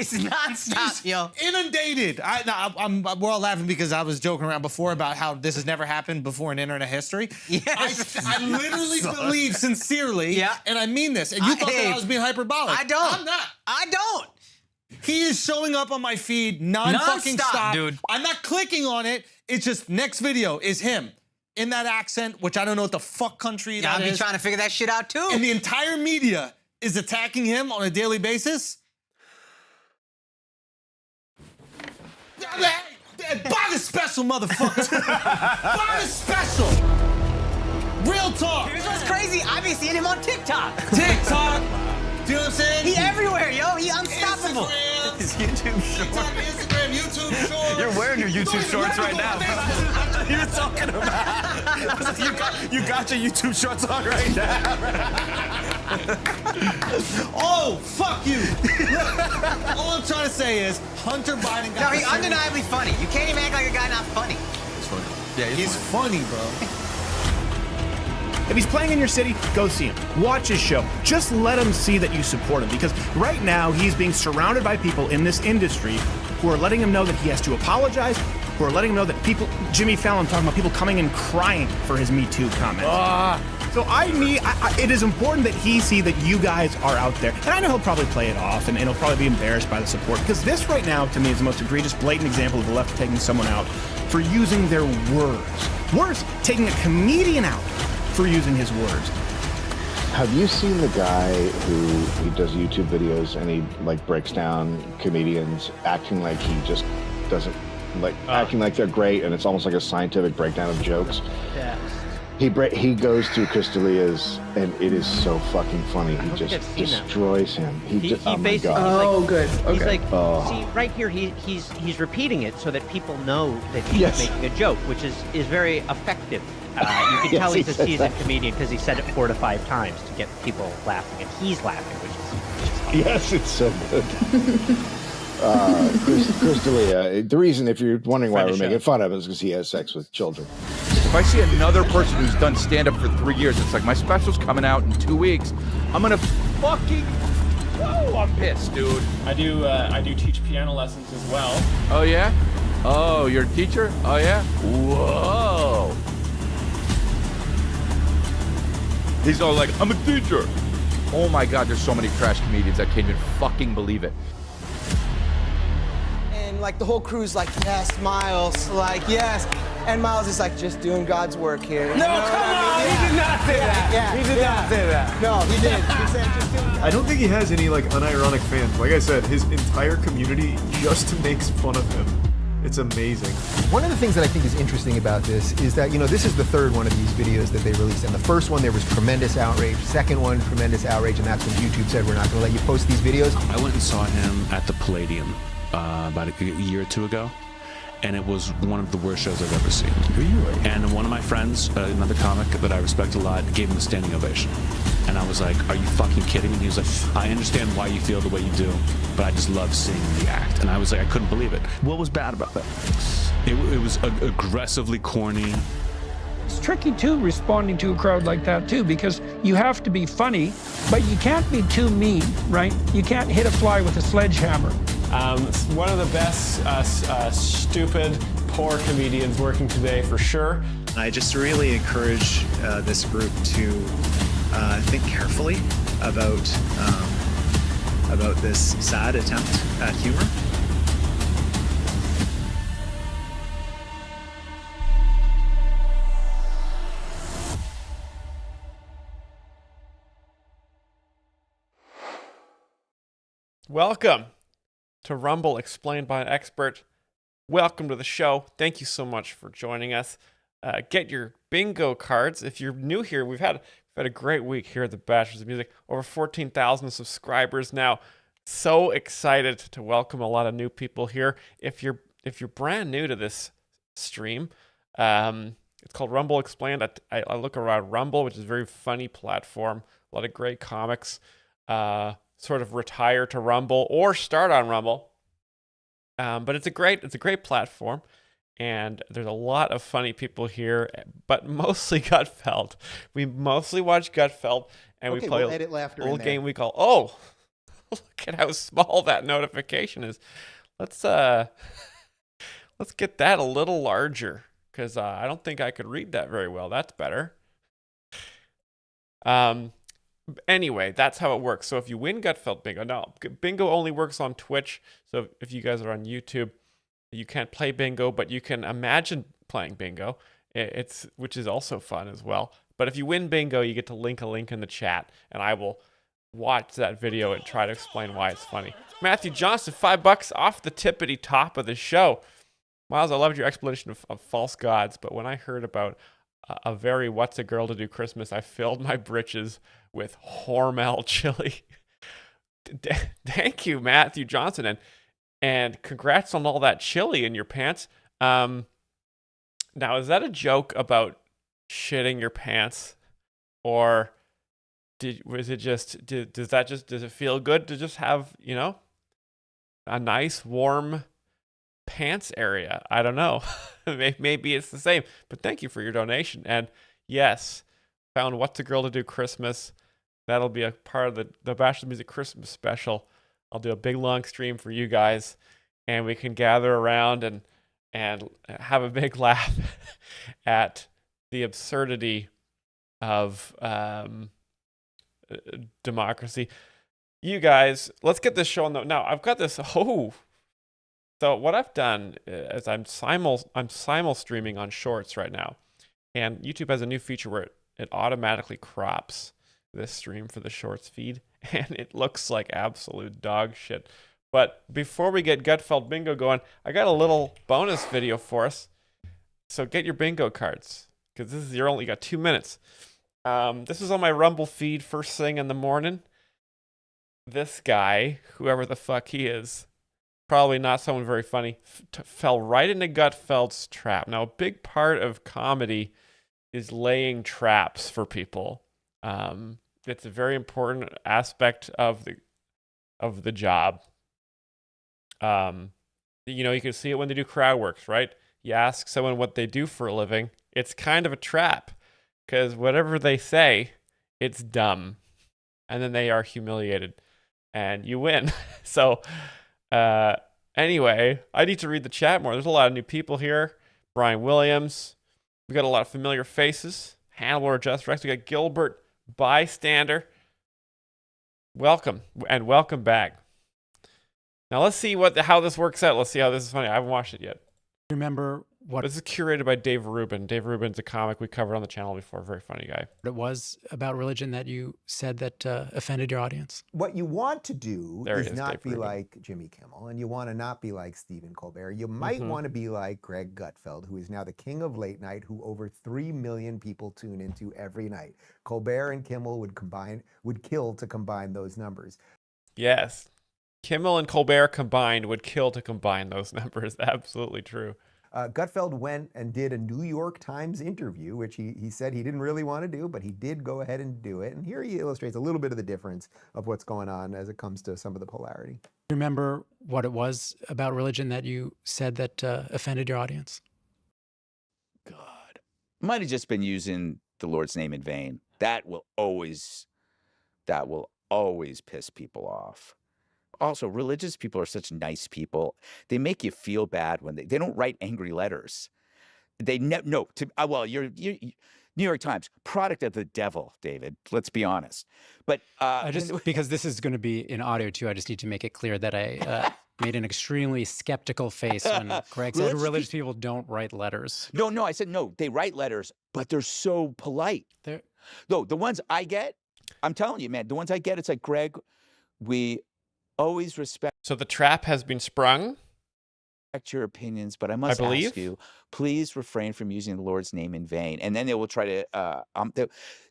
It's nonstop, yo. Inundated. We're all laughing because I was joking around before about how this has never happened before in internet history. Yes. I literally believe sincerely, and I mean this, and you thought that I was being hyperbolic. I don't. I'm not. I don't. He is showing up on my feed non-fucking stop. Dude. I'm not clicking on it. It's just next video is him in that accent, which I don't know what the fuck country that is. I'll be trying to figure that shit out too. And the entire media is attacking him on a daily basis. Buy the special, motherfucker. Buy the special. Real talk. Here's what's crazy. I've been seeing him on TikTok. TikTok. Do you know what I'm saying? He everywhere, yo. He unstoppable. Instagram. His YouTube shorts. Instagram, YouTube shorts. You're wearing your YouTube shorts right now. You were talking about. You got your YouTube shorts on right now. Oh, fuck you. All I'm trying to say is Hunter Biden got. No, he's undeniably funny. You can't even act like a guy not funny. He's funny. Yeah, he's funny, bro. If he's playing in your city, go see him. Watch his show. Just let him see that you support him, because right now he's being surrounded by people in this industry who are letting him know that he has to apologize, who are letting him know that people, Jimmy Fallon talking about people coming and crying for his Me Too comment. So it is important that he see that you guys are out there. And I know he'll probably play it off and he'll probably be embarrassed by the support, because this right now to me is the most egregious, blatant example of the left taking someone out for using their words. Worse, taking a comedian out for using his words. Have you seen the guy who does YouTube videos and he like breaks down comedians acting like he just doesn't acting like they're great, and it's almost like a scientific breakdown of jokes? Yeah. He goes through Chris D'Elia's, and it is so fucking funny. He just destroys him. He oh my basically, God. he's good. Okay. He's like, see, right here, he's repeating it so that people know that he's making a joke, which is very effective. You can tell he's a seasoned comedian because he said it 4 to 5 times to get people laughing, and he's laughing, which is yes, it's so good. Chris D'Elia, the reason, if you're wondering why we're making fun of him, is because he has sex with children. If I see another person who's done stand-up for 3 years, it's like, my special's coming out in 2 weeks, I'm gonna fucking, I'm pissed, dude. I do teach piano lessons as well. Oh yeah? Oh, you're a teacher? Oh yeah? Whoa. He's all like, I'm a teacher. Oh my God, there's so many trash comedians, I can't even fucking believe it. And like the whole crew's like, yes, Myles, like, yes. And Myles is like, just doing God's work here. No, come on, he did not say that. He did not say that. No, he did. He said, just doing God's work. I don't think he has any like unironic fans. Like I said, his entire community just makes fun of him. It's amazing. One of the things that I think is interesting about this is that, this is the third one of these videos that they released. And the first one, there was tremendous outrage. Second one, tremendous outrage. And that's when YouTube said, we're not going to let you post these videos. I went and saw him at the Palladium about a year or two ago. And it was one of the worst shows I've ever seen. And one of my friends, another comic that I respect a lot, gave him a standing ovation. And I was like, are you fucking kidding me? And he was like, I understand why you feel the way you do, but I just love seeing the act. And I was like, I couldn't believe it. What was bad about that? It was aggressively corny. It's tricky, too, responding to a crowd like that, too, because you have to be funny, but you can't be too mean, right? You can't hit a fly with a sledgehammer. One of the best stupid, poor comedians working today, for sure. I just really encourage this group to think carefully about this sad attempt at humor. Welcome to Rumble Explained by an Expert. Welcome to the show. Thank you so much for joining us. Get your bingo cards. If you're new here, we've had a great week here at the Bachelors of Music. Over 14,000 subscribers now. So excited to welcome a lot of new people here. If you're brand new to this stream, it's called Rumble Explained. I look around Rumble, which is a very funny platform. A lot of great comics. Sort of retire to Rumble or start on Rumble. But it's a great platform, and there's a lot of funny people here, but mostly Gutfeld. We mostly watch Gutfeld, and we play a little game we call Look at how small that notification is. Let's get that a little larger, because I don't think I could read that very well. That's better. Anyway, that's how it works. So if you win Gutfeld Bingo, now Bingo only works on Twitch. So if you guys are on YouTube, you can't play Bingo, but you can imagine playing Bingo. Which is also fun as well. But if you win Bingo, you get to link a link in the chat, and I will watch that video and try to explain why it's funny. Matthew Johnson, $5 off the tippity top of the show. Myles, I loved your explanation of false gods, but when I heard about a very what's a girl to do Christmas, I filled my britches with Hormel chili. Thank you, Matthew Johnson, and congrats on all that chili in your pants. Now, is that a joke about shitting your pants, or does it feel good to just have, a nice warm pants area? I don't know. Maybe it's the same, but thank you for your donation. And yes, found What's a Girl to Do Christmas. That'll be a part of the Bachelor Music Christmas special. I'll do a big long stream for you guys, and we can gather around and have a big laugh at the absurdity of democracy. You guys, let's get this show on the... Now, I've got this... So what I've done is I'm simul streaming on Shorts right now. And YouTube has a new feature where it automatically crops this stream for the Shorts feed. And it looks like absolute dog shit. But before we get Gutfeld Bingo going, I got a little bonus video for us. So get your bingo cards, because this is you got 2 minutes. This is on my Rumble feed first thing in the morning. This guy, whoever the fuck he is, probably not someone very funny, fell right into Gutfeld's trap. Now, a big part of comedy is laying traps for people. It's a very important aspect of the job. You can see it when they do crowd works, right? You ask someone what they do for a living, it's kind of a trap, because whatever they say, it's dumb. And then they are humiliated, and you win. So, anyway, I need to read the chat more. There's a lot of new people here. Brian Williams. We got a lot of familiar faces. Hannibal Just Rex. We got Gilbert Bystander. Welcome, and welcome back. Now let's see how this works out. Let's see how this is funny. I haven't watched it yet. Remember what this is curated by Dave Rubin. Dave Rubin's a comic we covered on the channel before. Very funny guy. it was about religion that you said that offended your audience? What you want to do There is it is, not Dave be Rubin. like Jimmy Kimmel, and you want to not be like Stephen Colbert. You might want to be like Greg Gutfeld, who is now the king of late night, who over 3 million people tune into every night. Colbert and Kimmel would kill to combine those numbers. Yes. Kimmel and Colbert combined would kill to combine those numbers. Absolutely true. Gutfeld went and did a New York Times interview, which he said he didn't really want to do, but he did go ahead and do it. And here he illustrates a little bit of the difference of what's going on as it comes to some of the polarity. Remember what it was about religion that you said that offended your audience? Might have just been using the Lord's name in vain. That will always piss people off. Also, religious people are such nice people. They make you feel bad when they don't write angry letters. They you're New York Times, product of the devil, David. Let's be honest. But because this is going to be in audio too, I just need to make it clear that I made an extremely skeptical face when Greg said religious people don't write letters. No, I said no. They write letters, but they're so polite. No, the ones I get, I'm telling you, man, the ones I get, it's like, Greg, we always respect. So the trap has been sprung. Your opinions, but I must ask you, please refrain from using the Lord's name in vain. And then they will try to.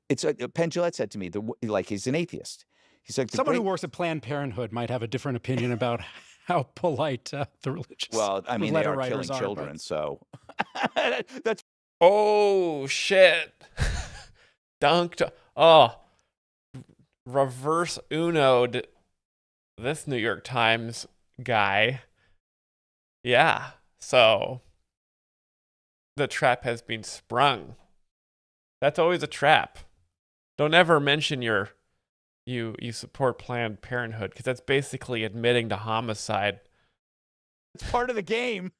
It's Penn Jillette said to me, like he's an atheist. He's like Someone who works at Planned Parenthood might have a different opinion about how polite the religious. Well, I mean, they letter are killing writers children, but... so that's. Oh shit! Dunked. Oh, reverse Uno'd this New York Times guy. Yeah, so the trap has been sprung. That's always a trap. Don't ever mention your you support Planned Parenthood, because that's basically admitting to homicide. It's part of the game.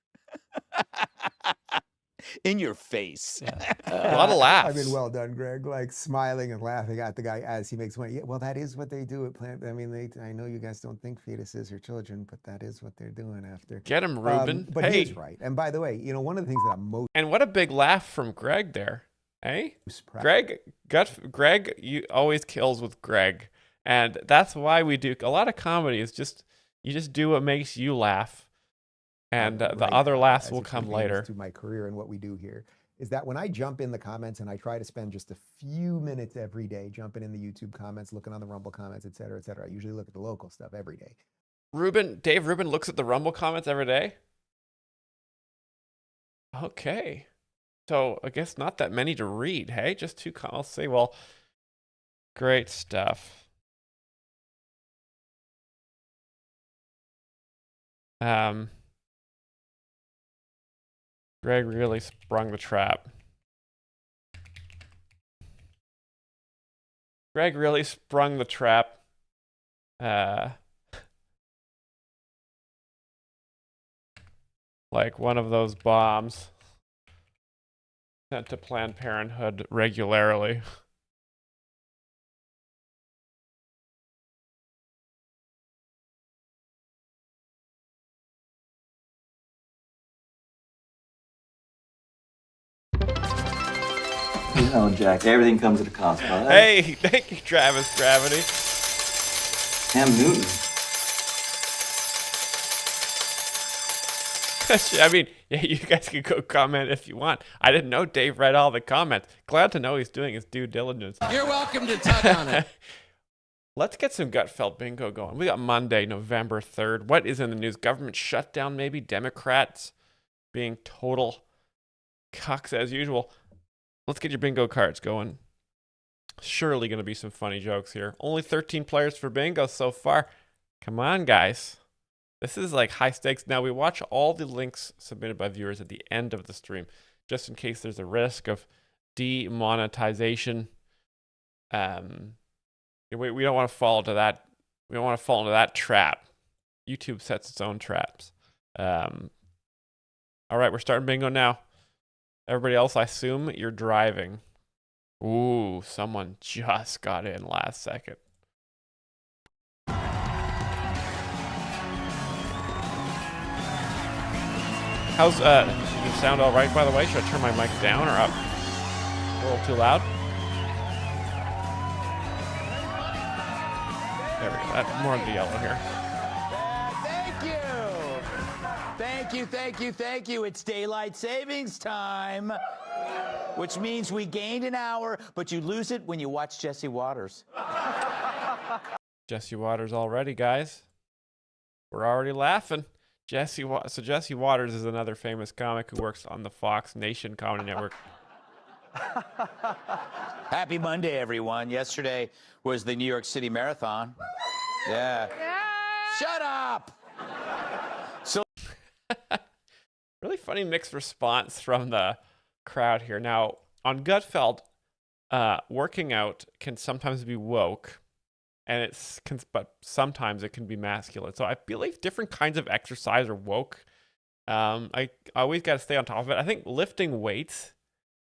In your face. A lot of laughs. I mean, well done, Greg. Like smiling and laughing at the guy as he makes money. Yeah, well, that is what they do at Plant. I mean, I know you guys don't think fetuses are children, but that is what they're doing after. Get him, Ruben. But hey. he's right. And by the way, you know, one of the things that I'm most And what a big laugh from Greg there, eh? Greg, you always kills with Greg, and that's why we do a lot of comedy. Is just you just do what makes you laugh. And the other laughs will come later. To my career and what we do here is that when I jump in the comments and I try to spend just a few minutes every day jumping in the YouTube comments, looking on the Rumble comments, et cetera, I usually look at the local stuff every day. Dave Rubin looks at the Rumble comments every day? Okay. So I guess not that many to read, hey? Just 2 comments. I'll say, well, great stuff. Greg really sprung the trap. Greg really sprung the trap. Like one of those bombs sent to Planned Parenthood regularly. You know, Jack, everything comes at a cost, bud. Hey, thank you, Travis Gravity. Cam Newton. I mean, yeah, you guys can go comment if you want. I didn't know Dave read all the comments. Glad to know he's doing his due diligence. You're welcome to tug on it. Let's get some Gutfeld bingo going. We got Monday, November 3rd. What is in the news? Government shutdown, maybe? Democrats being total cucks as usual. Let's get your bingo cards going. Surely going to be some funny jokes here. Only 13 players for bingo so far. Come on, guys. This is like high stakes. Now, we watch all the links submitted by viewers at the end of the stream, just in case there's a risk of demonetization. We don't want to fall into that. We don't want to fall into that trap. YouTube sets its own traps. All right, we're starting bingo now. Everybody else, I assume you're driving. Ooh, someone just got in last second. How's you sound all right, by the way? Should I turn my mic down or up? A little too loud? There we go. That's more of the yellow here. Thank you. It's daylight savings time, which means we gained an hour, but you lose it when you watch Jesse Waters. Jesse Waters already, guys. We're already laughing. Jesse Waters is another famous comic who works on the Fox Nation Comedy Network. Happy Monday, everyone. Yesterday was the New York City Marathon. Yeah. Shut up! Really funny mixed response from the crowd here. Now, on Gutfeld, working out can sometimes be woke, and but sometimes it can be masculine. So I believe different kinds of exercise are woke. I always got to stay on top of it. I think lifting weights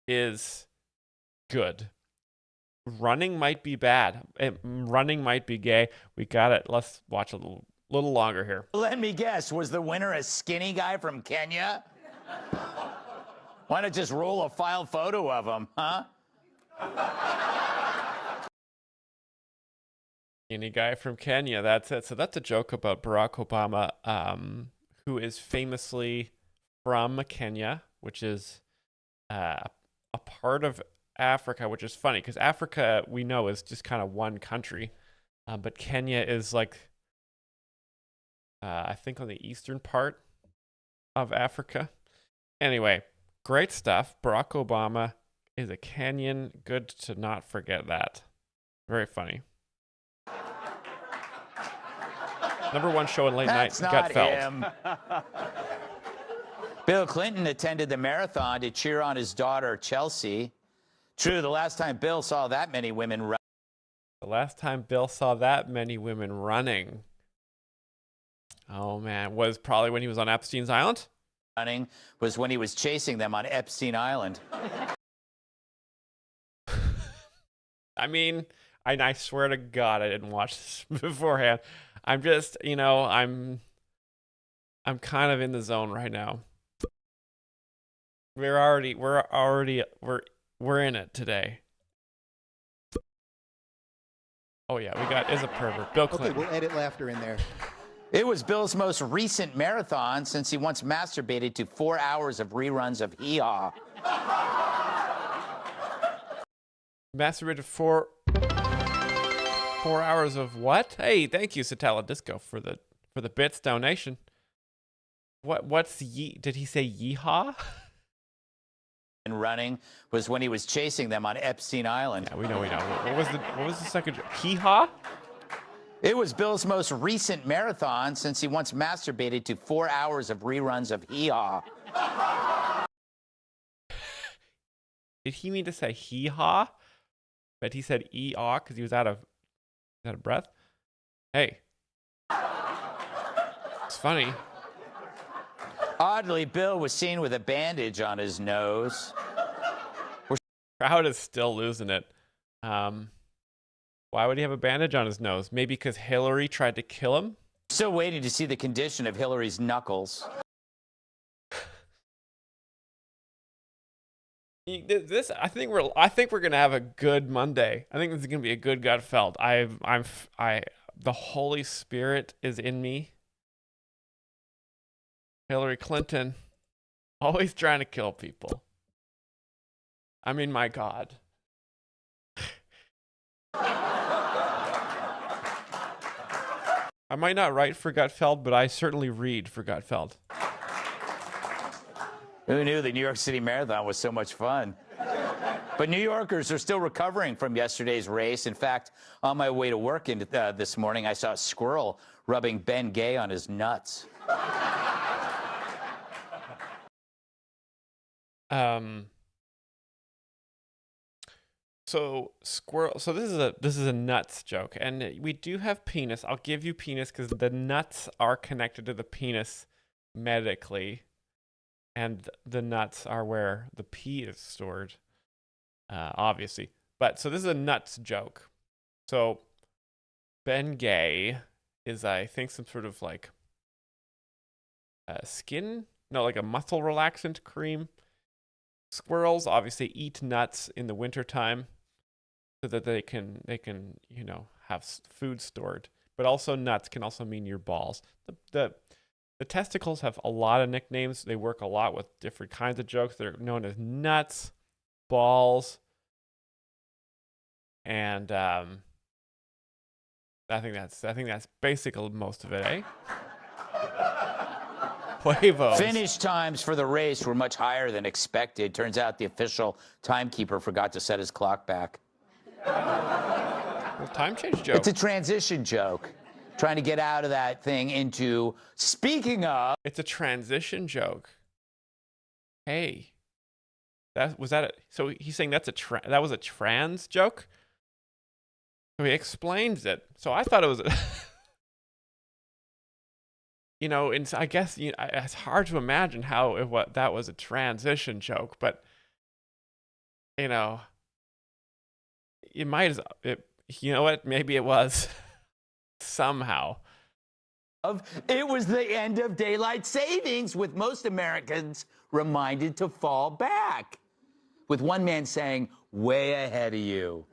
is good. Running might be bad. Running might be gay. We got it. Let's watch a little longer here. Let me guess, was the winner a skinny guy from Kenya? Why not just roll a file photo of him, huh? Skinny guy from Kenya, that's it. So that's a joke about Barack Obama, who is famously from Kenya, which is a part of Africa, which is funny because Africa, we know, is just kind of one country. But Kenya is like, I think on the eastern part of Africa. Anyway, great stuff. Barack Obama is a Kenyan. Good to not forget that. Very funny. #1 show in late night, Gutfeld. Bill Clinton attended the marathon to cheer on his daughter, Chelsea. True, the last time Bill saw that many women The last time Bill saw that many women running, oh man, was probably when he was on Epstein's Island. Running was when he was chasing them on Epstein Island. I mean, I swear to God, I didn't watch this beforehand. I'm just, I'm kind of in the zone right now. We're in it today. Oh yeah, we got is a pervert. Bill Clinton. Okay, we'll edit laughter in there. It was Bill's most recent marathon since he once masturbated to 4 hours of reruns of Hee Haw. Masturbated 4 hours of what? Hey, thank you, Satella Disco, for the bits donation. What's did he say yeehaw? And running was when he was chasing them on Epstein Island. Yeah, we know. What was the second? Hee haw? It was Bill's most recent marathon since he once masturbated to 4 hours of reruns of Hee Haw. Did he mean to say hee haw? But he said ee-aw because he was out of breath. Hey. It's funny. Oddly, Bill was seen with a bandage on his nose. Crowd is still losing it. Why would he have a bandage on his nose? Maybe because Hillary tried to kill him? Still waiting to see the condition of Hillary's knuckles. I think we're gonna have a good Monday. I think this is gonna be a good Gutfeld. The Holy Spirit is in me. Hillary Clinton, always trying to kill people. I mean, my God. I might not write for Gutfeld, but I certainly read for Gutfeld. Who knew the New York City Marathon was so much fun? But New Yorkers are still recovering from yesterday's race. In fact, on my way to work this morning, I saw a squirrel rubbing Ben Gay on his nuts. So squirrel. So this is a nuts joke, and we do have penis. I'll give you penis because the nuts are connected to the penis medically, and the nuts are where the pee is stored, obviously. But so this is a nuts joke. So Ben Gay is, I think, some sort of like like a muscle relaxant cream. Squirrels obviously eat nuts in the wintertime so that they can have food stored. But also nuts can also mean your balls. The testicles have a lot of nicknames. They work a lot with different kinds of jokes. They're known as nuts, balls, and I think that's basically most of it, eh? Huevos. Finish times for the race were much higher than expected. Turns out the official timekeeper forgot to set his clock back. Well, time change joke. It's a transition joke. Trying to get out of that thing into, speaking of. It's a transition joke. Hey. So he's saying that was a trans joke? So he explains it. So I thought it was and I guess it's hard to imagine how that was a transition joke, but you might as you know what? Maybe it was somehow. It was the end of daylight savings, with most Americans reminded to fall back, with one man saying, "Way ahead of you."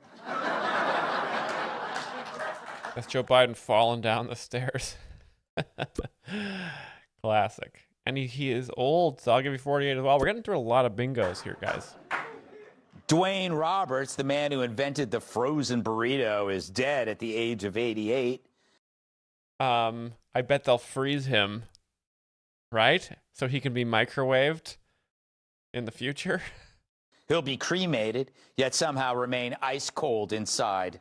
That's Joe Biden falling down the stairs. Classic. And he is old, so I'll give you 48 as well. We're getting through a lot of bingos here, guys. Dwayne Roberts, the man who invented the frozen burrito, is dead at the age of 88. I bet they'll freeze him, right? So he can be microwaved in the future. He'll be cremated, yet somehow remain ice cold inside.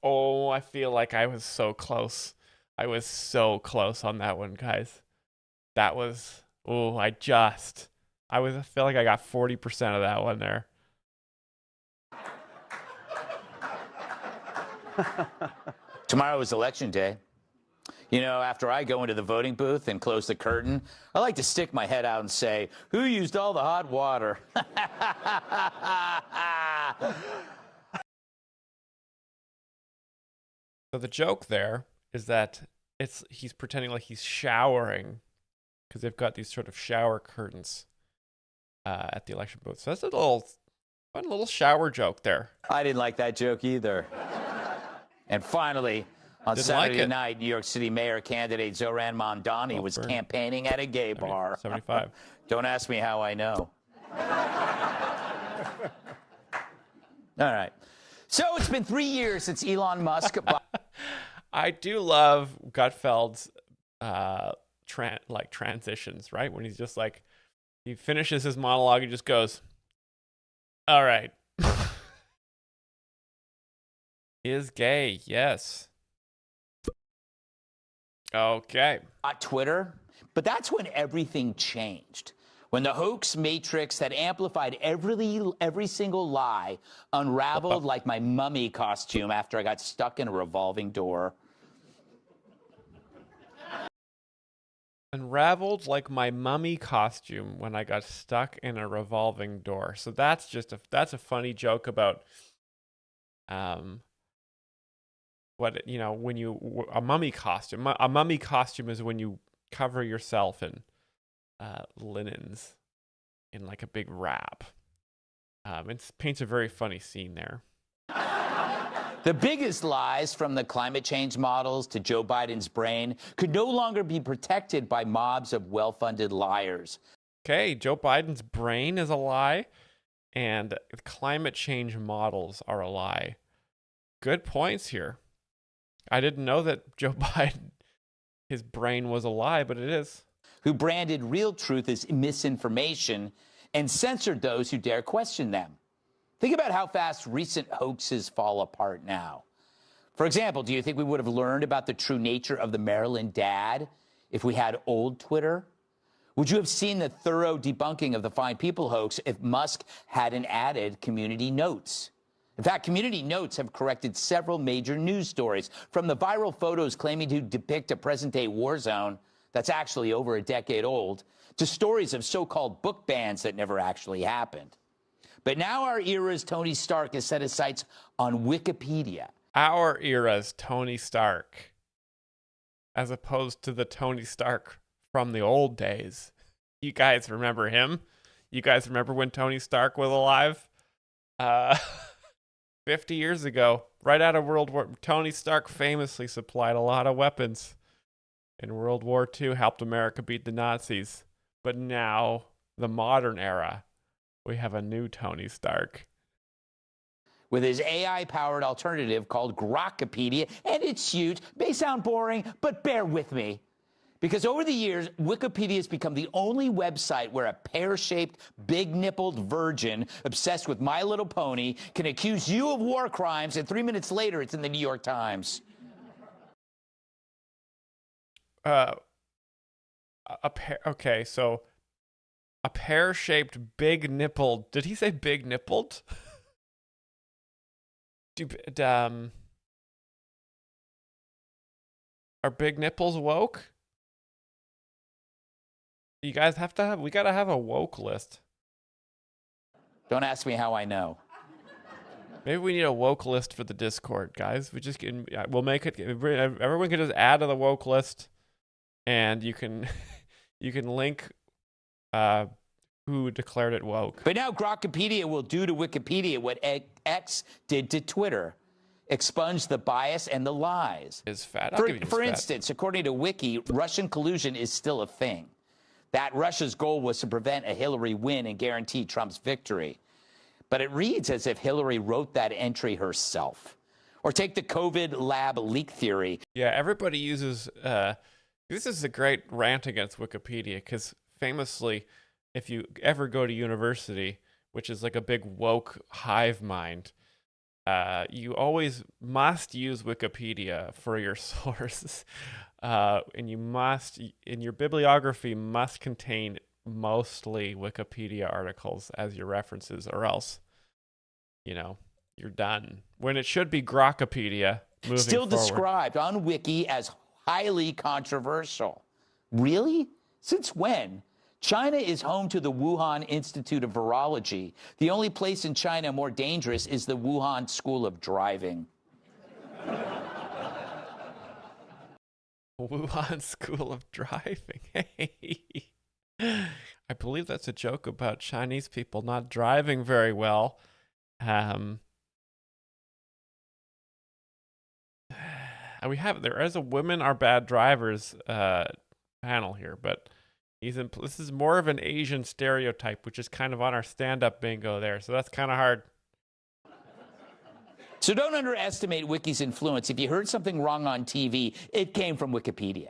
Oh, I feel like I was so close. I was so close on that one, guys. That was, I feel like I got 40% of that one there. Tomorrow is election day. You know, after I go into the voting booth and close the curtain, I like to stick my head out and say, who used all the hot water? So the joke there is that he's pretending like he's showering because they've got these sort of shower curtains at the election booth. So that's a fun little shower joke there. I didn't like that joke either. And finally, on Saturday night, New York City Mayor candidate Zoran Mondani was campaigning at a gay bar. 75. Don't ask me how I know. All right. So it's been 3 years since Elon Musk. I do love Gutfeld's transitions, right? When he's just like, he finishes his monologue, he just goes, all right. Is gay, yes. Okay. Twitter, but that's when everything changed. When the hoax matrix that amplified every single lie unraveled like my mummy costume after I got stuck in a revolving door. Unraveled like my mummy costume when I got stuck in a revolving door. So that's just that's a funny joke about what, you know, when you a mummy costume is when you cover yourself in linens in like a big wrap. It paints a very funny scene there. The biggest lies, from the climate change models to Joe Biden's brain, could no longer be protected by mobs of well-funded liars. Okay, Joe Biden's brain is a lie, and climate change models are a lie. Good points here. I didn't know that Joe Biden, his brain was a lie, but it is. Who branded real truth as misinformation and censored those who dare question them. Think about how fast recent hoaxes fall apart now. For example, do you think we would have learned about the true nature of the Maryland dad if we had old Twitter? Would you have seen the thorough debunking of the Fine People hoax if Musk hadn't added community notes? In fact, community notes have corrected several major news stories, from the viral photos claiming to depict a present-day war zone that's actually over a decade old, to stories of so-called book bans that never actually happened. But now our era's Tony Stark has set his sights on Wikipedia. Our era's Tony Stark, as opposed to the Tony Stark from the old days. You guys remember him? You guys remember when Tony Stark was alive? 50 years ago, right out of World War, Tony Stark famously supplied a lot of weapons in World War II, helped America beat the Nazis. But now, the modern era, we have a new Tony Stark. With his AI-powered alternative called Grokpedia, and it's huge. May sound boring, but bear with me. Because over the years, Wikipedia has become the only website where a pear-shaped, big-nippled virgin obsessed with My Little Pony can accuse you of war crimes, and 3 minutes later, it's in the New York Times. Okay, so a pear-shaped, big-nippled. Did he say big-nippled? Are big nipples woke? You guys we gotta have a woke list. Don't ask me how I know. Maybe we need a woke list for the Discord, guys. We'll make it. Everyone can just add to the woke list, and you can link who declared it woke. But now Grokpedia will do to Wikipedia what X did to Twitter. Expunge the bias and the lies. Is fat. For instance, according to Wiki, Russian collusion is still a thing. That Russia's goal was to prevent a Hillary win and guarantee Trump's victory. But it reads as if Hillary wrote that entry herself. Or take the COVID lab leak theory. Yeah, everybody uses... this is a great rant against Wikipedia, because famously, if you ever go to university, which is like a big woke hive mind, you always must use Wikipedia for your sources. And you must, in your bibliography, must contain mostly Wikipedia articles as your references, or else, you know, you're done. When it should be Grokpedia moving Still forward. described on Wiki as highly controversial. Really? Since when? China is home to the Wuhan Institute of Virology. The only place in China more dangerous is the Wuhan School of Driving. Wuhan School of Driving. Hey. I believe that's a joke about Chinese people not driving very well. There is a women are bad drivers panel here, but this is more of an Asian stereotype, which is kind of on our stand-up bingo there, so that's kind of hard. So don't underestimate Wiki's influence. If you heard something wrong on TV, it came from Wikipedia.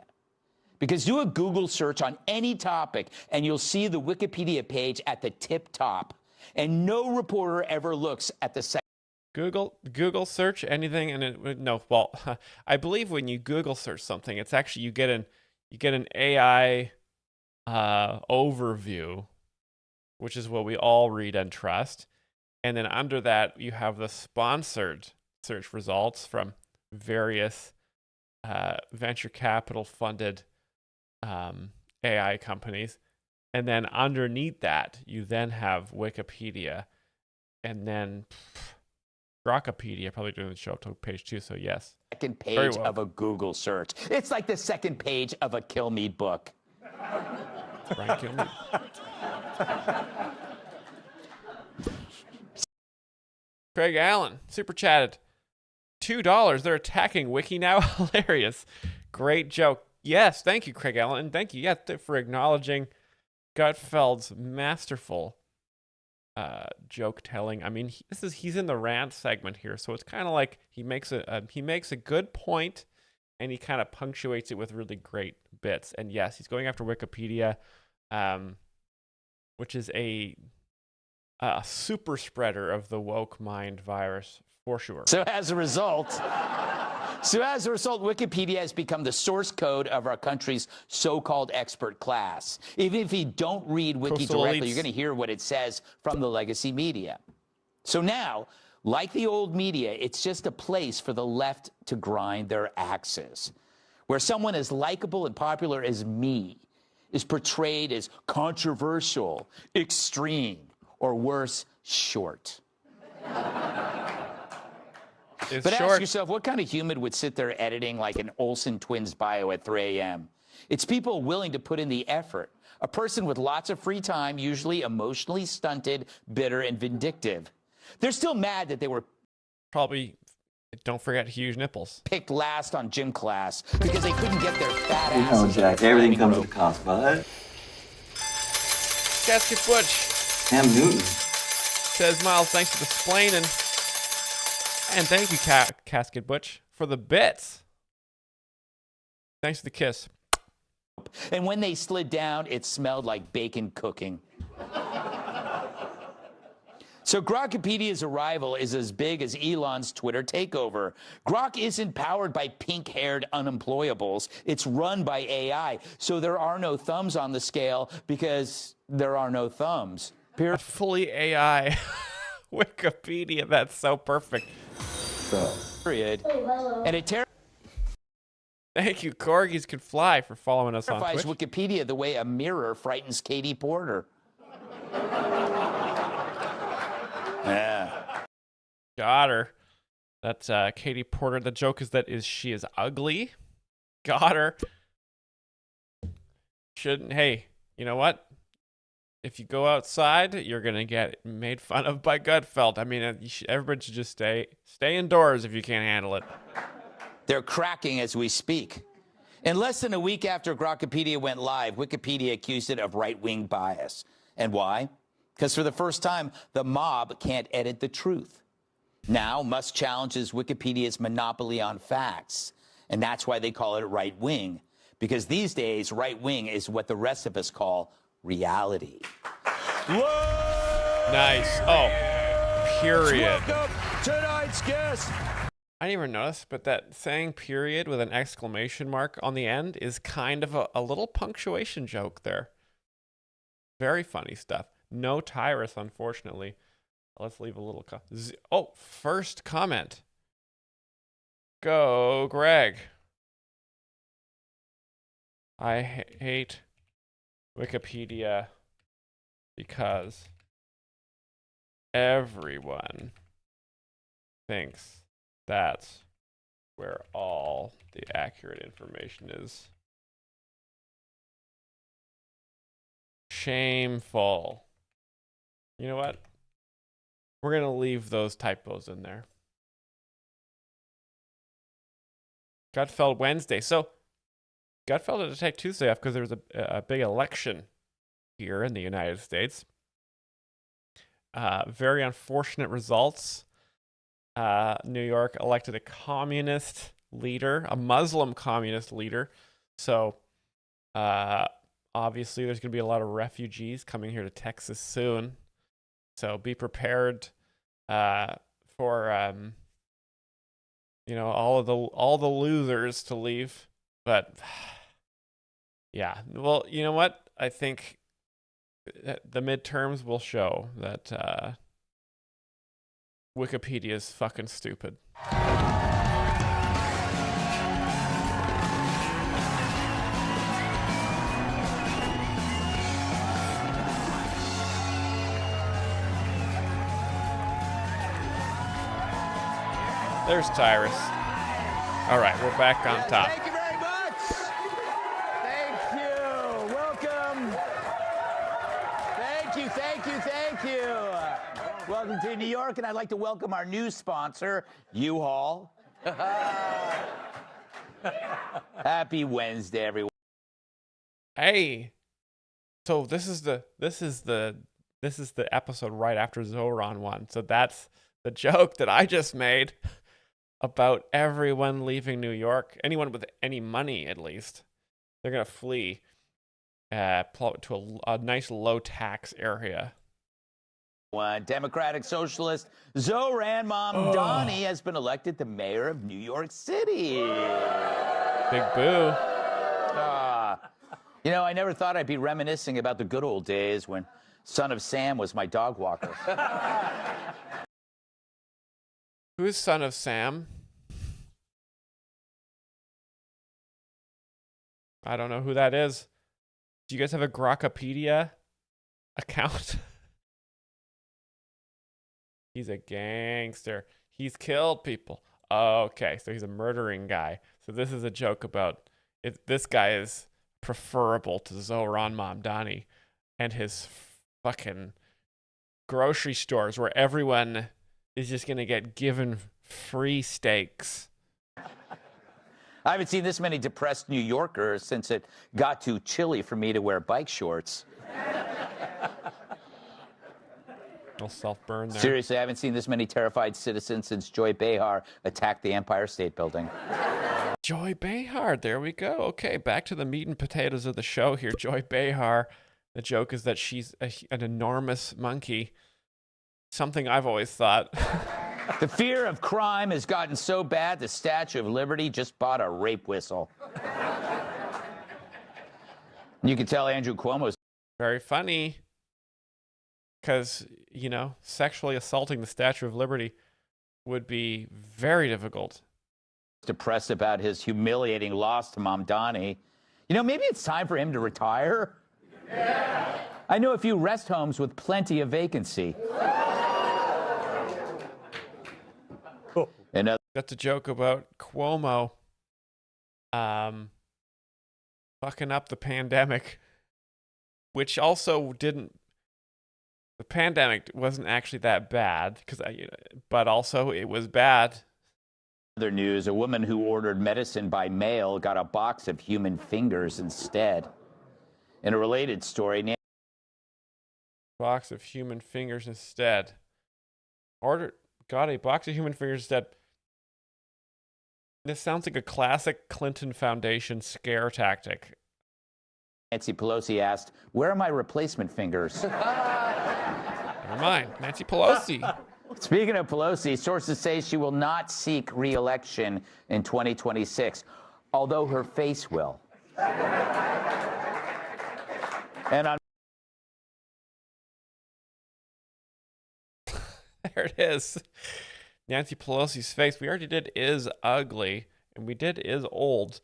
Because do a Google search on any topic, and you'll see the Wikipedia page at the tip top. And no reporter ever looks at the second. Google search anything, and no. Well, I believe when you Google search something, it's actually you get an AI overview, which is what we all read and trust. And then under that, you have the sponsored search results from various venture capital funded AI companies. And then underneath that, you then have Wikipedia. And then Grokpedia, probably doing the show up to page 2, so yes. Second page of a Google search. It's like the second page of a Kill Me book. Brian Kilmeade. Craig Allen, super chatted. $2. They're attacking Wiki now. Hilarious. Great joke. Yes, thank you, Craig Allen. And thank you, for acknowledging Gutfeld's masterful joke telling. I mean, he's in the rant segment here, so it's kind of like he makes a good point, and he kind of punctuates it with really great bits. And yes, he's going after Wikipedia, which is a super spreader of the woke mind virus for sure. So as a result, Wikipedia has become the source code of our country's so-called expert class. Even if you don't read Wiki directly, you're going to hear what it says from the legacy media. So now, like the old media, it's just a place for the left to grind their axes, where someone as likable and popular as me is portrayed as controversial, extreme, or worse, short. But ask yourself, what kind of human would sit there editing like an Olsen twins bio at 3 a.m.? It's people willing to put in the effort. A person with lots of free time, usually emotionally stunted, bitter, and vindictive. They're still mad that they were probably, don't forget huge nipples, picked last on gym class because they couldn't get their fat You asses. know, Jack, everything comes with a cost, bud. Casket Butch. Cam Newton. Says Myles, thanks for the splaining. And thank you, Casket Butch, for the bits. Thanks for the kiss. And when they slid down, it smelled like bacon cooking. So Grokpedia's arrival is as big as Elon's Twitter takeover. Grok isn't powered by pink-haired unemployables. It's run by AI. So there are no thumbs on the scale because there are no thumbs. A fully AI Wikipedia. That's so perfect. Period. And it Thank you, Corgis Can Fly, for following us on terrifies Twitch. Wikipedia the way a mirror frightens Katie Porter. Yeah. Got her. That's Katie Porter. The joke is that she is ugly. Got her. Hey, you know what? If you go outside, you're going to get made fun of by Gutfeld. I mean, everybody should just stay indoors if you can't handle it. They're cracking as we speak. In less than a week after Grokpedia went live, Wikipedia accused it of right-wing bias. And why? Because for the first time, the mob can't edit the truth. Now, Musk challenges Wikipedia's monopoly on facts. And that's why they call it right-wing. Because these days, right-wing is what the rest of us call reality. Whoa! Nice. Oh, period. Tonight's guest. I didn't even notice, but that saying period with an exclamation mark on the end is kind of a little punctuation joke there. Very funny stuff. No Tyrus, unfortunately. Let's leave a little. First comment. Go, Greg. I hate Wikipedia because everyone thinks that's where all the accurate information is. Shameful. You know what? We're going to leave those typos in there. Gutfeld Wednesday. So, Gutfeld had to take Tuesday off because there was a big election here in the United States. Very unfortunate results. New York elected a communist leader, a Muslim communist leader. So, obviously, there's going to be a lot of refugees coming here to Texas soon. So be prepared for all the losers to leave. But yeah, well, you know what? I think the midterms will show that Wikipedia is fucking stupid. There's Tyrus. All right, we're back on top. Thank you very much. Thank you. Welcome. Thank you. Welcome to New York, and I'd like to welcome our new sponsor, U-Haul. Happy Wednesday, everyone. Hey. So this is the episode right after Zoran won. So that's the joke that I just made about everyone leaving New York. Anyone with any money, at least, they're gonna flee to a nice low tax area. One Democratic Socialist Zoran Mamdani has been elected the mayor of New York City. Big boo. You know, I never thought I'd be reminiscing about the good old days when Son of Sam was my dog walker. Who's Son of Sam? I don't know who that is. Do you guys have a Grokpedia account? He's a gangster. He's killed people. Okay, so he's a murdering guy. So this is a joke about this guy is preferable to Zoran Mamdani and his fucking grocery stores where everyone is just going to get given free steaks. I haven't seen this many depressed New Yorkers since it got too chilly for me to wear bike shorts. No self-burn there. Seriously, I haven't seen this many terrified citizens since Joy Behar attacked the Empire State Building. Joy Behar, there we go. Okay, back to the meat and potatoes of the show here. Joy Behar, the joke is that she's an enormous monkey. Something I've always thought. The fear of crime has gotten so bad, the Statue of Liberty just bought a rape whistle. You can tell Andrew Cuomo's very funny because, you know, sexually assaulting the Statue of Liberty would be very difficult. Depressed about his humiliating loss to Mamdani. You know, maybe it's time for him to retire. Yeah. I know a few rest homes with plenty of vacancy. And that's a joke about Cuomo fucking up the pandemic, which also didn't. The pandemic wasn't actually that bad, but also it was bad. Other news: a woman who ordered medicine by mail got a box of human fingers instead. In a related story, box of human fingers instead. Got a box of human fingers instead. This sounds like a classic Clinton Foundation scare tactic. Nancy Pelosi asked, "Where are my replacement fingers?" Never mind. Nancy Pelosi. Speaking of Pelosi, sources say she will not seek re-election in 2026, although her face will. And on There it is. Nancy Pelosi's face. We already did is ugly, and we did is old.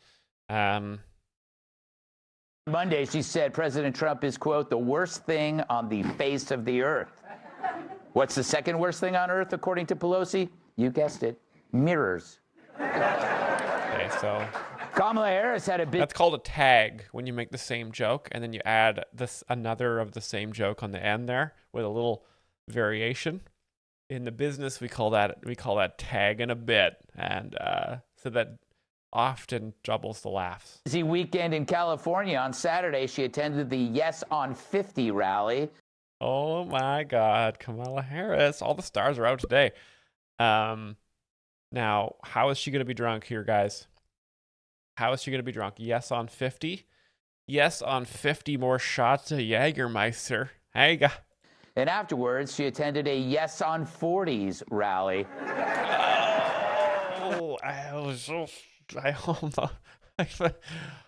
Monday, she said President Trump is, quote, the worst thing on the face of the earth. What's the second worst thing on earth, according to Pelosi? You guessed it, mirrors. Okay, so Kamala Harris had a big... That's called a tag, when you make the same joke, and then you add another of the same joke on the end there with a little variation. In the business, we call that tag in a bit, and so that often doubles the laughs. Busy weekend in California. On Saturday, she attended the Yes on 50 rally. Oh my God, Kamala Harris! All the stars are out today. Now, how is she going to be drunk here, guys? How is she going to be drunk? Yes on 50. Yes on 50 more shots of Jägermeister. Hey, God. And afterwards, she attended a Yes on 40s rally. Oh, I almost.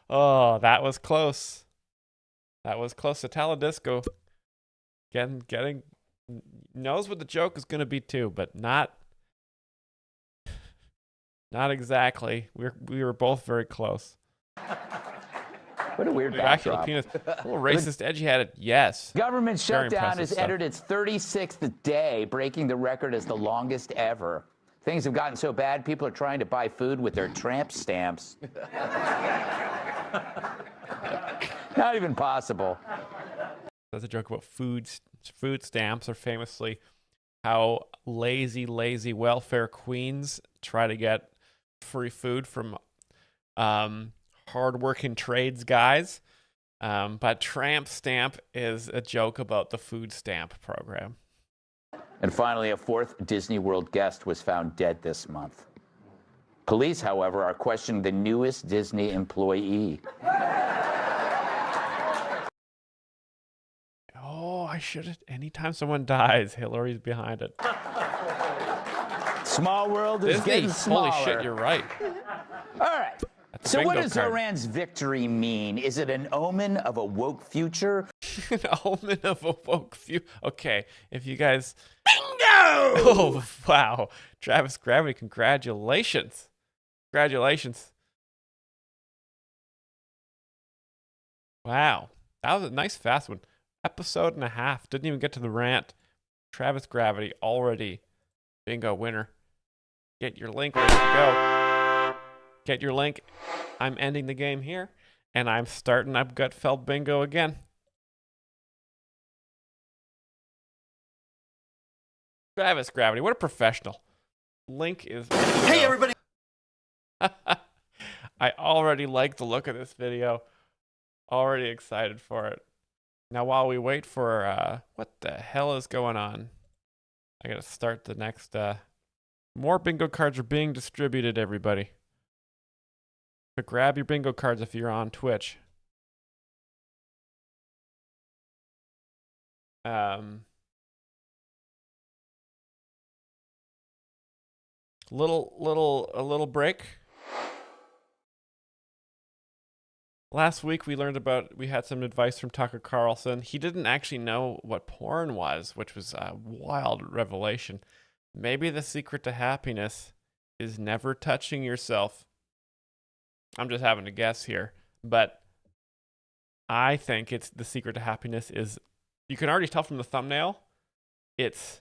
Oh, that was close. That was close to Taladisco. Getting knows what the joke is going to be too, but not exactly. We were both very close. What a weird backdrop. A little racist edge had it. Yes. Government Very shutdown has impressive entered its 36th day, breaking the record as the longest ever. Things have gotten so bad, people are trying to buy food with their tramp stamps. Not even possible. That's a joke about food stamps, or famously how lazy welfare queens try to get free food from hardworking trades guys. But tramp stamp is a joke about the food stamp program. And finally, a fourth Disney World guest was found dead this month. Police, however, are questioning the newest Disney employee. Oh, I should have. Anytime someone dies, Hillary's behind it. Small world is Disney. getting smaller. Holy shit, you're right. All right. That's a So what bingo does card. Iran's victory mean? Is it an omen of a woke future? An omen of a woke future. Okay, if you guys... Bingo! Oh, wow. Travis Gravity, congratulations. Congratulations. Wow. That was a nice fast one. Episode and a half. Didn't even get to the rant. Travis Gravity already bingo winner. Get your link ready to go. Get your link. I'm ending the game here, and I'm starting up Gutfeld bingo again. Travis Gravity, what a professional. Link is... Hey, everybody. I already like the look of this video. Already excited for it. Now, while we wait for... what the hell is going on? I gotta start the next... more bingo cards are being distributed, everybody. So grab your bingo cards if you're on Twitch. A little break. Last week we had some advice from Tucker Carlson. He didn't actually know what porn was, which was a wild revelation. Maybe the secret to happiness is never touching yourself. I'm just having to guess here, but I think it's the secret to happiness is, you can already tell from the thumbnail, it's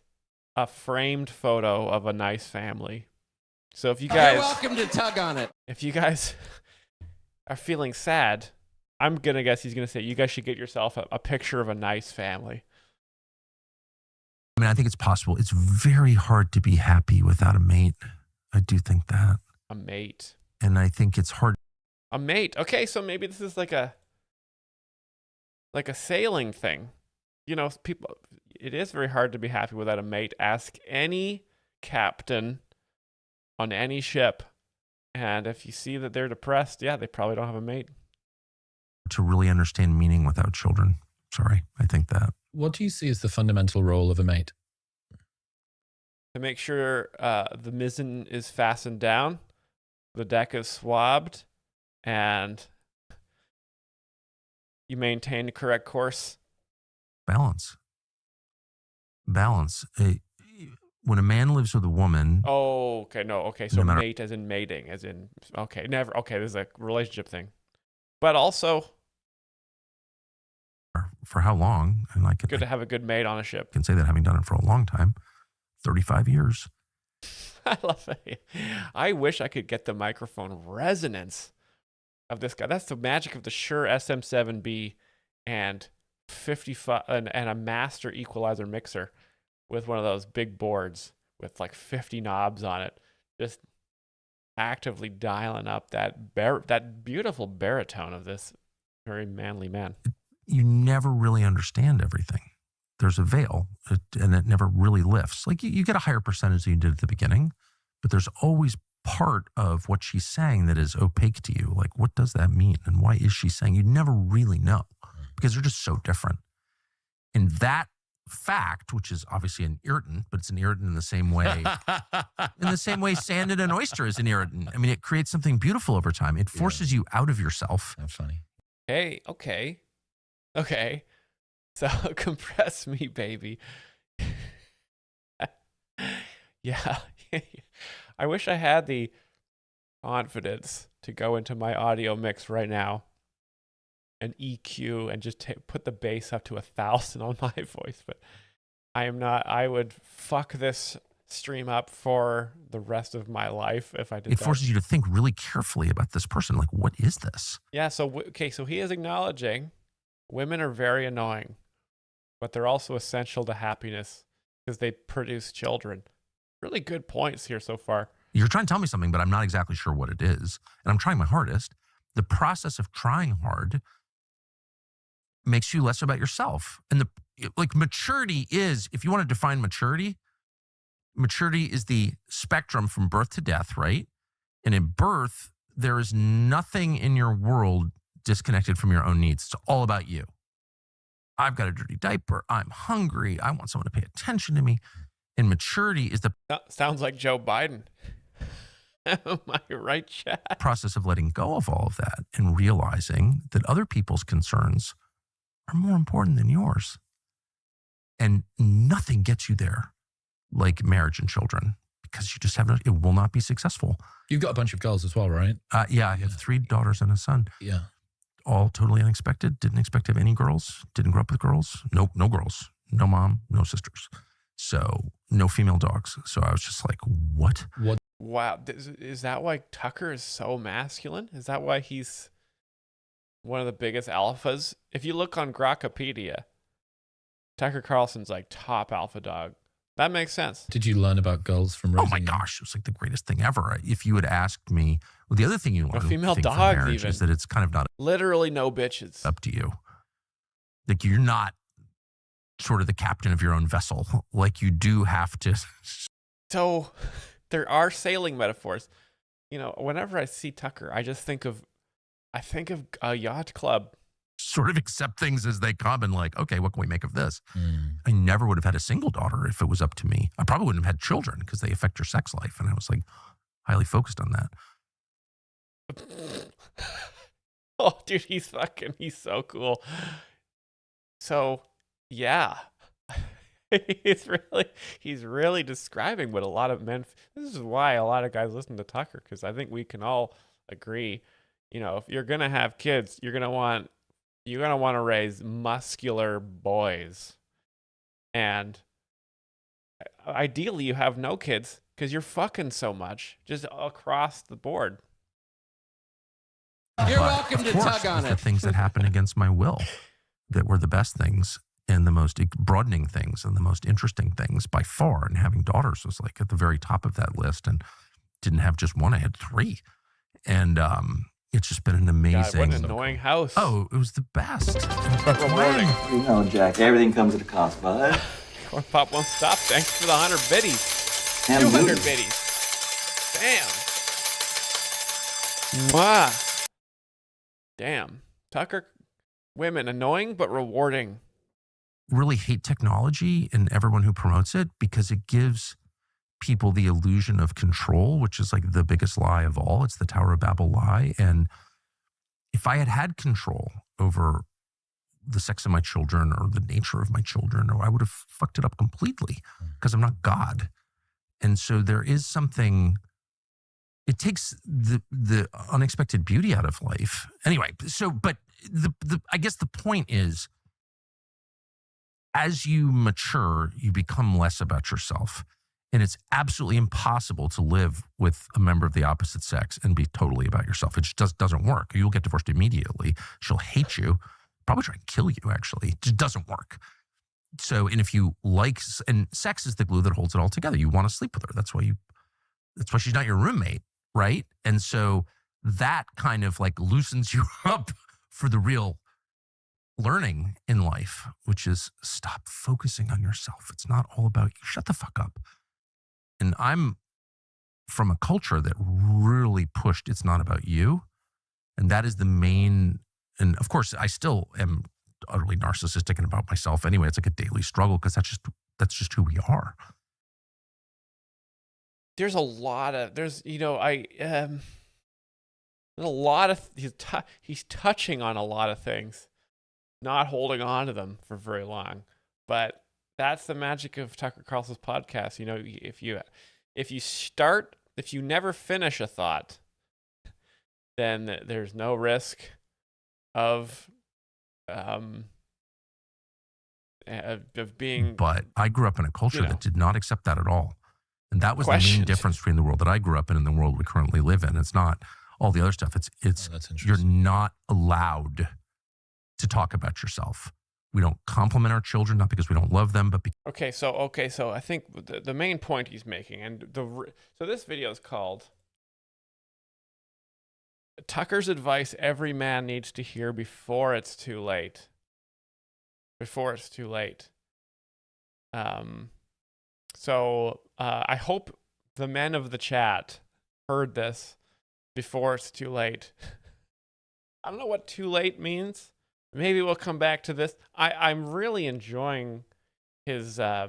a framed photo of a nice family. So if you guys... You're welcome to tug on it. If you guys are feeling sad, I'm going to guess he's going to say you guys should get yourself a picture of a nice family. I mean, I think it's possible. It's very hard to be happy without a mate. I do think that. A mate. And I think it's hard. A mate. Okay, so maybe this is like a sailing thing. You know, people, it is very hard to be happy without a mate. Ask any captain on any ship. And if you see that they're depressed, yeah, they probably don't have a mate. To really understand meaning without children. Sorry, I think that. What do you see as the fundamental role of a mate? To make sure the mizzen is fastened down, the deck is swabbed, and you maintain the correct course. Balance. when a man lives with a woman. Oh, okay. No, okay. So No matter- mate as in mating, as in, okay, never. Okay, this is a relationship thing. But also, For how long? And I good to have a good mate on a ship. can say that having done it for a long time, 35 years. I love it. I wish I could get the microphone resonance of this guy. That's the magic of the Shure SM7B and 55 and a master equalizer mixer with one of those big boards with like 50 knobs on it. Just actively dialing up that beautiful baritone of this very manly man. You never really understand everything. There's a veil, and it never really lifts. Like you get a higher percentage than you did at the beginning, but there's always part of what she's saying that is opaque to you. Like, what does that mean? And why is she saying? You never really know because they're just so different. And that fact, which is obviously an irritant, but it's an irritant in the same way. In the same way sand in an oyster is an irritant. I mean, it creates something beautiful over time. It forces you out of yourself. That's funny. Hey, okay. So compress me, baby. Yeah. I wish I had the confidence to go into my audio mix right now and EQ and just put the bass up to 1,000 on my voice, but I am not. I would fuck this stream up for the rest of my life if I did. It forces you to think really carefully about this person. Like, what is this? Yeah. So so he is acknowledging women are very annoying, but they're also essential to happiness because they produce children. Really good points here so far. You're trying to tell me something, but I'm not exactly sure what it is. And I'm trying my hardest. The process of trying hard makes you less about yourself. And maturity is, if you want to define maturity is the spectrum from birth to death, right? And in birth, there is nothing in your world disconnected from your own needs. It's all about you. I've got a dirty diaper. I'm hungry. I want someone to pay attention to me. And maturity is the sounds like Joe Biden. Am I right, Chad? Process of letting go of all of that and realizing that other people's concerns are more important than yours. And nothing gets you there like marriage and children because you just it will not be successful. You've got a bunch of girls as well, right? Yeah, I have 3 daughters and a son. Yeah. All totally unexpected. Didn't expect to have any girls. Didn't grow up with girls. Nope, no girls. No mom, no sisters. So no female dogs. So I was just like, what? Wow. Is that why Tucker is so masculine? Is that why he's one of the biggest alphas? If you look on Grokkapedia, Tucker Carlson's like top alpha dog. That makes sense. Did you learn about girls from raising? Oh my gosh, it was like the greatest thing ever. If you had asked me, well, the other thing you learn female from dogs marriage even. is that it's kind of not Literally no bitches. Up to you. Like you're not sort of the captain of your own vessel. Like you do have to. So there are sailing metaphors. You know, whenever I see Tucker, I think of a yacht club. Sort of accept things as they come and like, okay, what can we make of this? I never would have had a single daughter if it was up to me. I probably wouldn't have had children because they affect your sex life. And I was like highly focused on that. Oh, dude, he's so cool. So, yeah. he's really describing what a lot of men, this is why a lot of guys listen to Tucker, because I think we can all agree, you know, if you're going to have kids, you're going to want to raise muscular boys. And ideally you have no kids because you're fucking so much just across the board. You're welcome to tug on the it. Things that happened against my will that were the best things and the most broadening things and the most interesting things by far. And having daughters was like at the very top of that list, and didn't have just one, I had 3. And it's just been an amazing. God, what an annoying house. Oh, it was the best. Rewarding. You know, Jack, everything comes at a cost, bud. Corn Pop won't stop. Thanks for the 100 biddies. Damn 200 booty. biddies. Damn. Mwah. Damn. Tucker, women, annoying but rewarding. Really hate technology and everyone who promotes it because it gives people the illusion of control, which is like the biggest lie of all. It's the Tower of Babel lie. And if I had had control over the sex of my children or the nature of my children, or I would have fucked it up completely because I'm not God. And so there is something, it takes the unexpected beauty out of life. Anyway, so, but I guess the point is, as you mature, you become less about yourself. And it's absolutely impossible to live with a member of the opposite sex and be totally about yourself. It just doesn't work. You'll get divorced immediately. She'll hate you, probably try and kill you, actually. It just doesn't work. So, and if you like, and sex is the glue that holds it all together. You want to sleep with her. That's why she's not your roommate, right? And so that kind of like loosens you up for the real learning in life, which is stop focusing on yourself. It's not all about you. Shut the fuck up. And I'm from a culture that really pushed it's not about you. And that is the main, and of course I still am utterly narcissistic and about myself anyway. It's like a daily struggle because that's just who we are. There's a lot of, he's touching on a lot of things, not holding on to them for very long. But that's the magic of Tucker Carlson's podcast. You know, if you never finish a thought, then there's no risk of being. But I grew up in a culture that did not accept that at all. And that was the main difference between the world that I grew up in and the world we currently live in. It's not all the other stuff. It's you're not allowed to talk about yourself. We don't compliment our children, not because we don't love them, but because... So I think the main point he's making, and so this video is called Tucker's Advice Every Man Needs to Hear Before It's Too Late. Before it's too late. So I hope the men of the chat heard this before it's too late. I don't know what too late means. Maybe we'll come back to this. I'm really enjoying his. I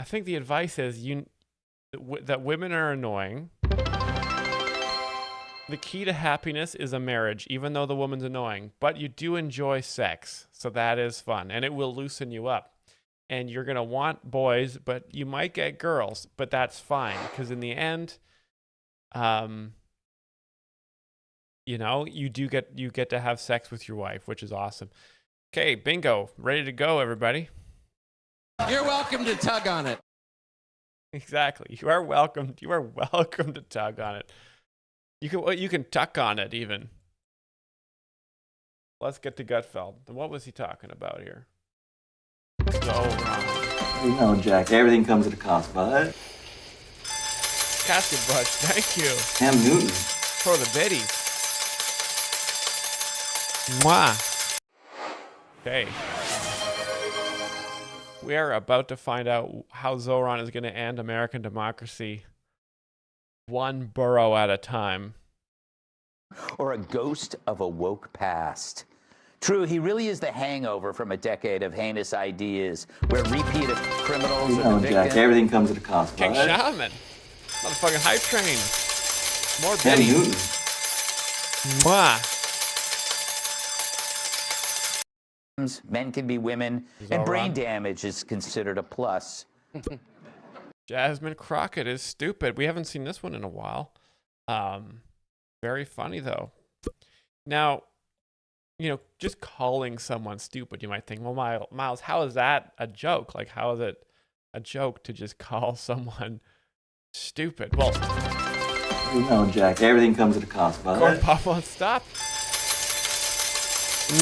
think the advice is that women are annoying. The key to happiness is a marriage, even though the woman's annoying. But you do enjoy sex, so that is fun, and it will loosen you up. And you're gonna want boys, but you might get girls, but that's fine because in the end, you get to have sex with your wife, which is awesome. Okay, bingo, ready to go, everybody. You're welcome to tug on it. Exactly. You are welcome to tug on it. You can tuck on it even. Let's get to Gutfeld. What was he talking about here? So wrong. You know, Jack, everything comes at a cost, bud. Casket brush, thank you. Cam Newton. For the biddies. Mwah. Okay. We are about to find out how Zoran is going to end American democracy one borough at a time. Or a ghost of a woke past. True, he really is the hangover from a decade of heinous ideas where repeat of criminals you are know, the Jack, victim. everything comes at a cost, King bud. Shaman. Motherfucking hype train. More Cam biddies. Newton. Mwah. Men can be women, and brain damage is considered a plus. Jasmine Crockett is stupid. We haven't seen this one in a while. Very funny, though. Now, just calling someone stupid, you might think, well, Myles, how is that a joke? Like, how is it a joke to just call someone stupid? Well, you know, Jack, everything comes at a cost, bud. Corn Pop won't stop.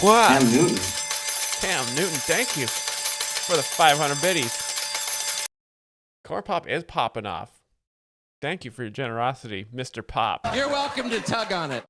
What? Cam Newton. Cam Newton, thank you for the 500 biddies. Corn Pop is popping off. Thank you for your generosity, Mr. Pop. You're welcome to tug on it.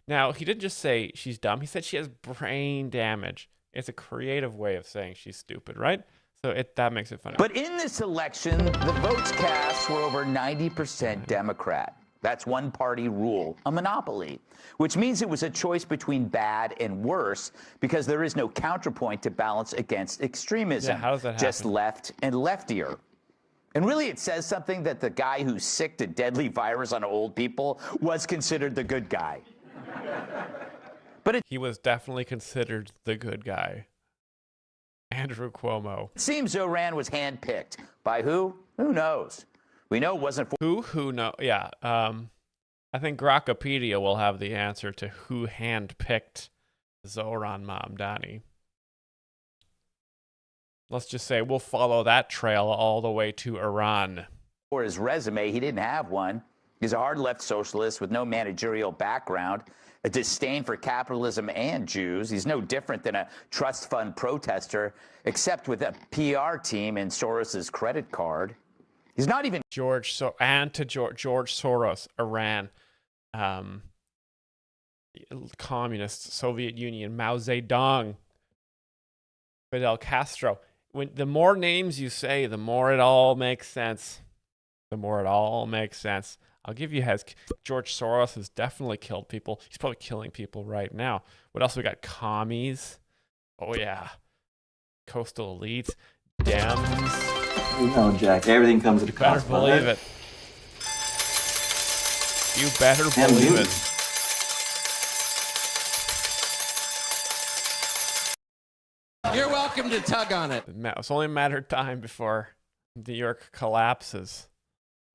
Now, he didn't just say she's dumb. He said she has brain damage. It's a creative way of saying she's stupid, right? So that makes it funny. But in this election, the votes cast were over 90% Democrat. That's one-party rule, a monopoly, which means it was a choice between bad and worse because there is no counterpoint to balance against extremism. Yeah, how does that happen? Just left and leftier. And really, it says something that the guy who sicked a deadly virus on old people was considered the good guy. He was definitely considered the good guy. Andrew Cuomo. It seems Zoran was handpicked. By who? Who knows? We know it wasn't for Who know? Yeah. I think Grokkopedia will have the answer to who handpicked Zoran Mamdani. Let's just say we'll follow that trail all the way to Iran. for his resume. He didn't have one. He's a hard left socialist with no managerial background, a disdain for capitalism and Jews. He's no different than a trust fund protester, except with a PR team and Soros's credit card. He's not even George Soros, Iran, communist Soviet Union, Mao Zedong, Fidel Castro. The more names you say, the more it all makes sense. I'll give you George Soros has definitely killed people. He's probably killing people right now. What else we got? Commies. Oh yeah. Coastal elites. Dems. You know, Jack, everything comes at a cost. Better believe it. You better believe it. You're welcome to tug on it. It's only a matter of time before New York collapses.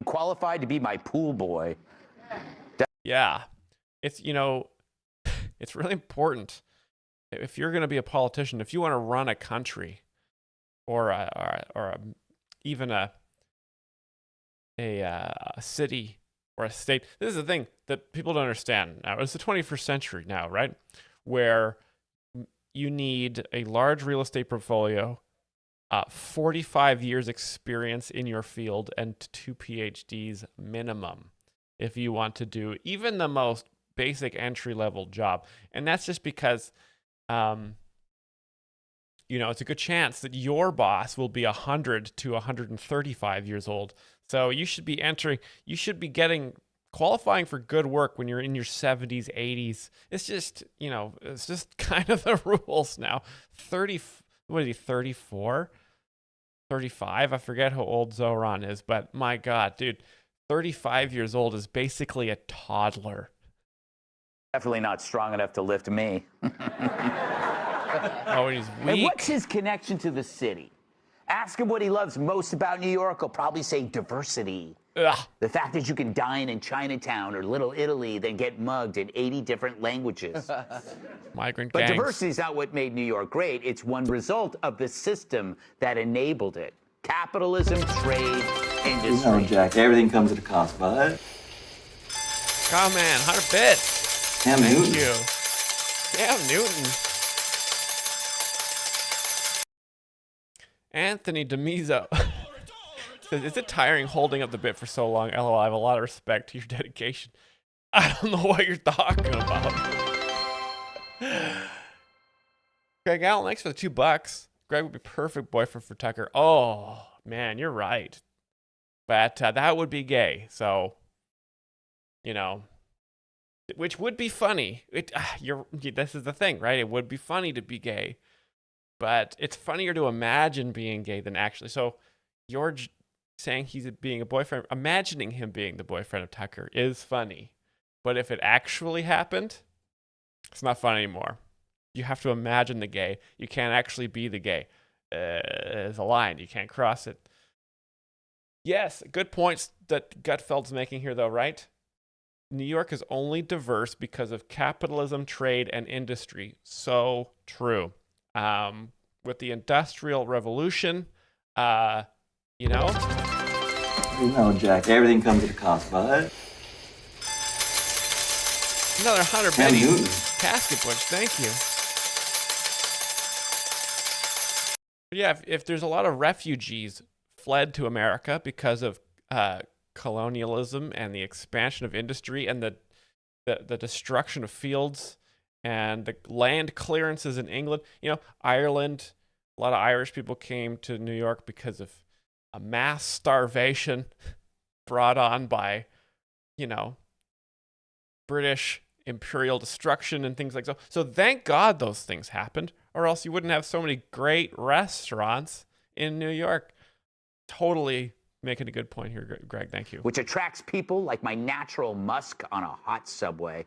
qualified to be my pool boy. Yeah. It's, it's really important. If you're going to be a politician, if you want to run a country or even a city or a state, this is the thing that people don't understand now. It's the 21st century now, right? Where you need a large real estate portfolio, 45 years experience in your field, and 2 PhDs minimum if you want to do even the most basic entry-level job. And that's just because, it's a good chance that your boss will be 100 to 135 years old. So you should be qualifying for good work when you're in your 70s, 80s. It's just, it's just kind of the rules now. 34? 35? I forget how old Zoran is, but my God, dude, 35 years old is basically a toddler. Definitely not strong enough to lift me. Oh, he's weak. And what's his connection to the city? Ask him what he loves most about New York. He'll probably say diversity. Ugh. The fact that you can dine in Chinatown or Little Italy, then get mugged in 80 different languages. Migrant But gangs. diversity is not what made New York great. It's one result of the system that enabled it. Capitalism, trade, industry. You know, Jack, everything comes at a cost, bud. Oh, man, 100 bits. Cam Thank Newton. you. Cam Newton. Anthony DeMizzo says, is it tiring holding up the bit for so long? LOL, I have a lot of respect to your dedication. I don't know what you're talking about. Greg Allen, thanks for the $2. Greg would be perfect boyfriend for Tucker. Oh, man, you're right. But that would be gay. So, which would be funny. This is the thing, right? It would be funny to be gay. But it's funnier to imagine being gay than actually. So George saying he's being a boyfriend, imagining him being the boyfriend of Tucker is funny. But if it actually happened, it's not fun anymore. You have to imagine the gay. You can't actually be the gay. There's a line. You can't cross it. Yes, good points that Gutfeld's making here, though, right? New York is only diverse because of capitalism, trade, and industry. So true. With the Industrial Revolution, You know, Jack, everything comes at a cost, bud. Another 100 Cam pennies. Newton. Casket Butch, thank you. But yeah, if there's a lot of refugees fled to America because of colonialism and the expansion of industry and the destruction of fields and the land clearances in England, Ireland, a lot of Irish people came to New York because of a mass starvation brought on by, British imperial destruction and things like that. So thank God those things happened, or else you wouldn't have so many great restaurants in New York. Totally making a good point here, Greg. Thank you. Which attracts people like my natural musk on a hot subway.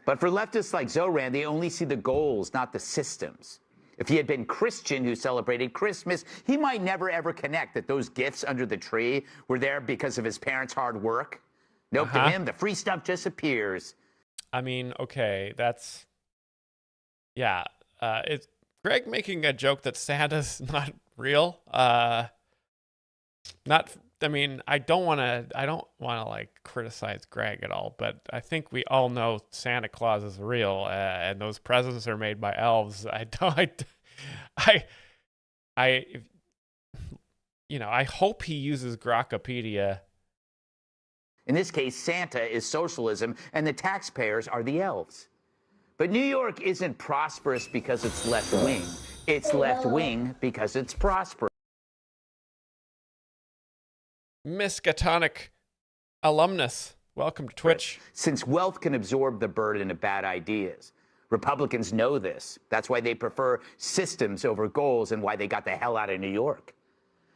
But for leftists like Zoran, they only see the goals, not the systems. If he had been Christian who celebrated Christmas, he might never ever connect that those gifts under the tree were there because of his parents' hard work. Nope, to him, the free stuff just appears. I mean, okay, that's... Yeah, it's Greg making a joke that Santa's not real. I mean, I don't want to like criticize Greg at all, but I think we all know Santa Claus is real, and those presents are made by elves. I hope he uses Grokkopedia. In this case, Santa is socialism, and the taxpayers are the elves. But New York isn't prosperous because it's left-wing. It's left-wing because it's prosperous. Miskatonic alumnus, welcome to Twitch. Since wealth can absorb the burden of bad ideas. Republicans know this. That's why they prefer systems over goals and why they got the hell out of New York.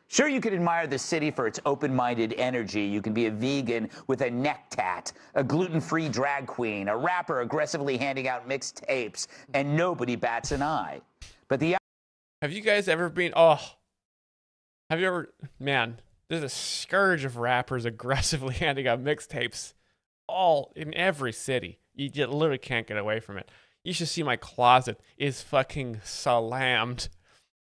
Sure, you can admire the city for its open-minded energy. You can be a vegan with a neck tat, a gluten-free drag queen, a rapper aggressively handing out mixed tapes, and nobody bats an eye. But the... Have you guys ever been... have you ever... Man, there's a scourge of rappers aggressively handing out mixtapes all in every city. You just literally can't get away from it. You should see my closet is fucking slammed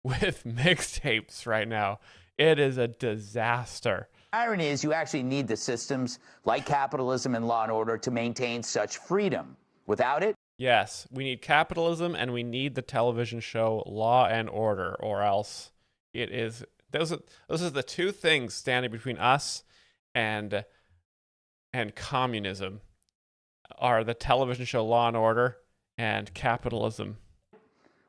with mixtapes right now. It is a disaster. Irony is you actually need the systems like capitalism and law and order to maintain such freedom. Without it... Yes, we need capitalism and we need the television show Law and Order, or else it is... Those are the two things standing between us and communism, are the television show Law and Order and capitalism.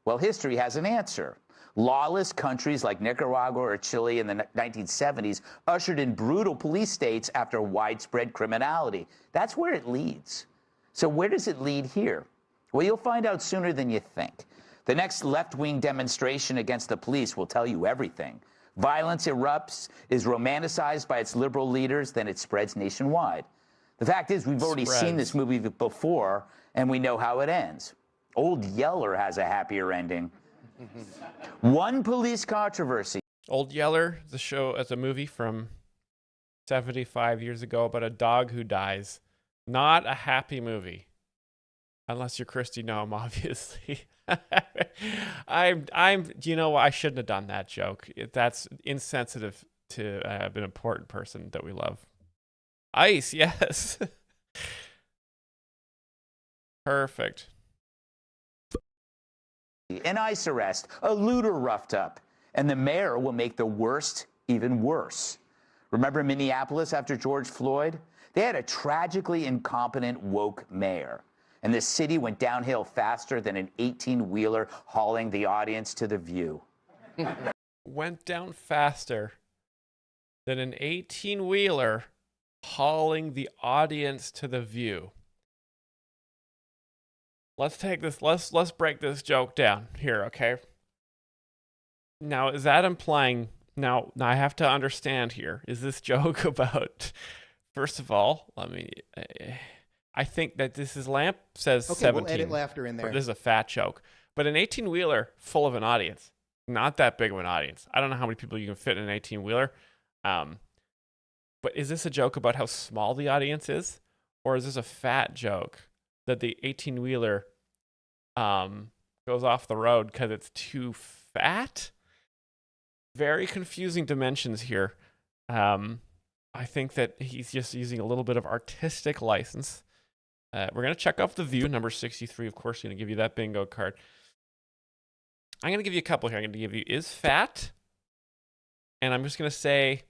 Well, history has an answer. Lawless countries like Nicaragua or Chile in the 1970s ushered in brutal police states after widespread criminality. That's where it leads. So where does it lead here? Well, you'll find out sooner than you think. The next left-wing demonstration against the police will tell you everything. Violence erupts, is romanticized by its liberal leaders, then it spreads nationwide. The fact is, we've already seen this movie before, and we know how it ends. Old Yeller has a happier ending. One police controversy. Old Yeller, the show as a movie from 75 years ago about a dog who dies. Not a happy movie. Unless you're Kristi Noem, obviously. You know what? I shouldn't have done that joke. That's insensitive to an important person that we love. Ice, yes. Perfect. An ICE arrest, a looter roughed up, and the mayor will make the worst even worse. Remember Minneapolis after George Floyd? They had a tragically incompetent woke mayor, and the city went downhill faster than an 18-wheeler hauling the audience to the View. Went down faster than an 18-wheeler hauling the audience to the View. Let's take this, let's break this joke down here, okay? Now, is that implying, now I have to understand here, is this joke about, first of all, I think that this is Lamp says Okay, 17. we'll edit laughter in there. This is a fat joke. But an 18-wheeler full of an audience, not that big of an audience. I don't know how many people you can fit in an 18-wheeler. But is this a joke about how small the audience is? Or is this a fat joke that the 18-wheeler goes off the road because it's too fat? Very confusing dimensions here. I think that he's just using a little bit of artistic license. We're going to check off the View, number 63. Of course, going to give you that bingo card. I'm going to give you a couple here. I'm going to give you is fat, and I'm just going to say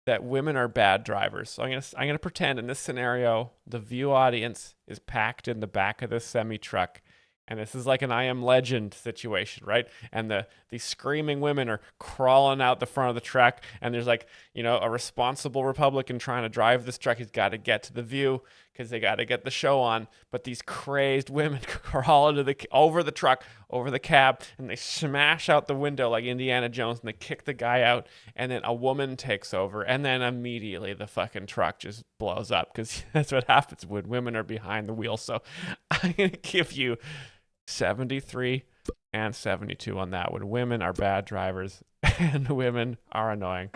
that women are bad drivers. So I'm going to pretend in this scenario, the View audience is packed in the back of this semi-truck. And this is like an I Am Legend situation, right? And these screaming women are crawling out the front of the truck. And there's like, a responsible Republican trying to drive this truck. He's got to get to the View because they got to get the show on. But these crazed women crawl over the truck, over the cab, and they smash out the window like Indiana Jones, and they kick the guy out. And then a woman takes over. And then immediately the fucking truck just blows up because that's what happens when women are behind the wheel. So I'm going to give you 73 and 72 on that one. Women are bad drivers and women are annoying.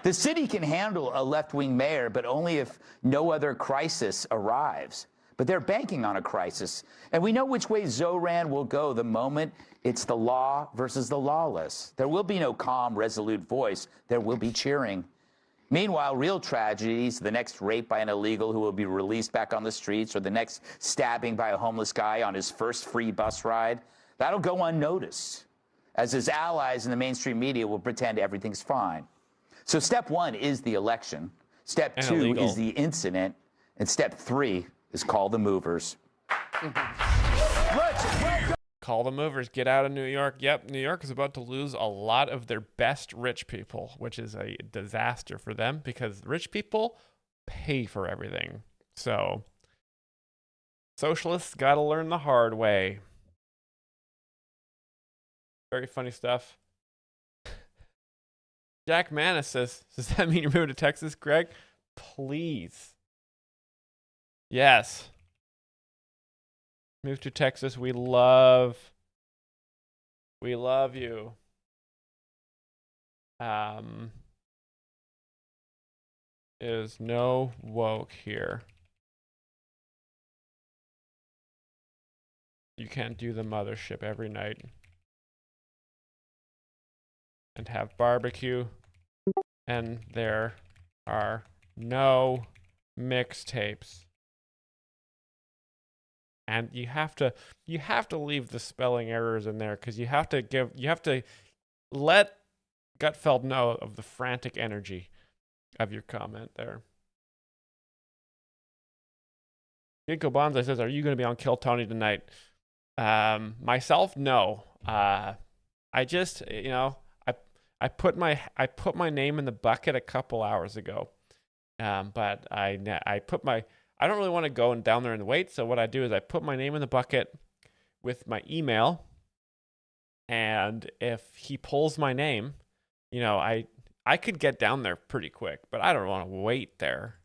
The city can handle a left-wing mayor, but only if no other crisis arrives. But they're banking on a crisis. And we know which way Zoran will go the moment it's the law versus the lawless. There will be no calm, resolute voice. There will be cheering. Meanwhile, real tragedies, the next rape by an illegal who will be released back on the streets, or the next stabbing by a homeless guy on his first free bus ride, that'll go unnoticed, as his allies in the mainstream media will pretend everything's fine. So step 1 is the election. Step 2 illegal. is the incident. And step 3 is call the movers. Call the movers. Get out of New York. Yep, New York is about to lose a lot of their best rich people, which is a disaster for them because rich people pay for everything. So socialists got to learn the hard way. Very funny stuff. Jack Manis says, does that mean you're moving to Texas, Greg? Please. Yes. Move to Texas. We love you. Is no woke here. You can't do the mothership every night and have barbecue, and there are no mixtapes. And you have to leave the spelling errors in there because you have to let Gutfeld know of the frantic energy of your comment there. Ginkgo Bonsai says, "Are you going to be on Kill Tony tonight?" Myself, no. I just, I put my name in the bucket a couple hours ago, but I don't really want to go down there and wait. So what I do is I put my name in the bucket with my email, and if he pulls my name, I could get down there pretty quick, but I don't want to wait there.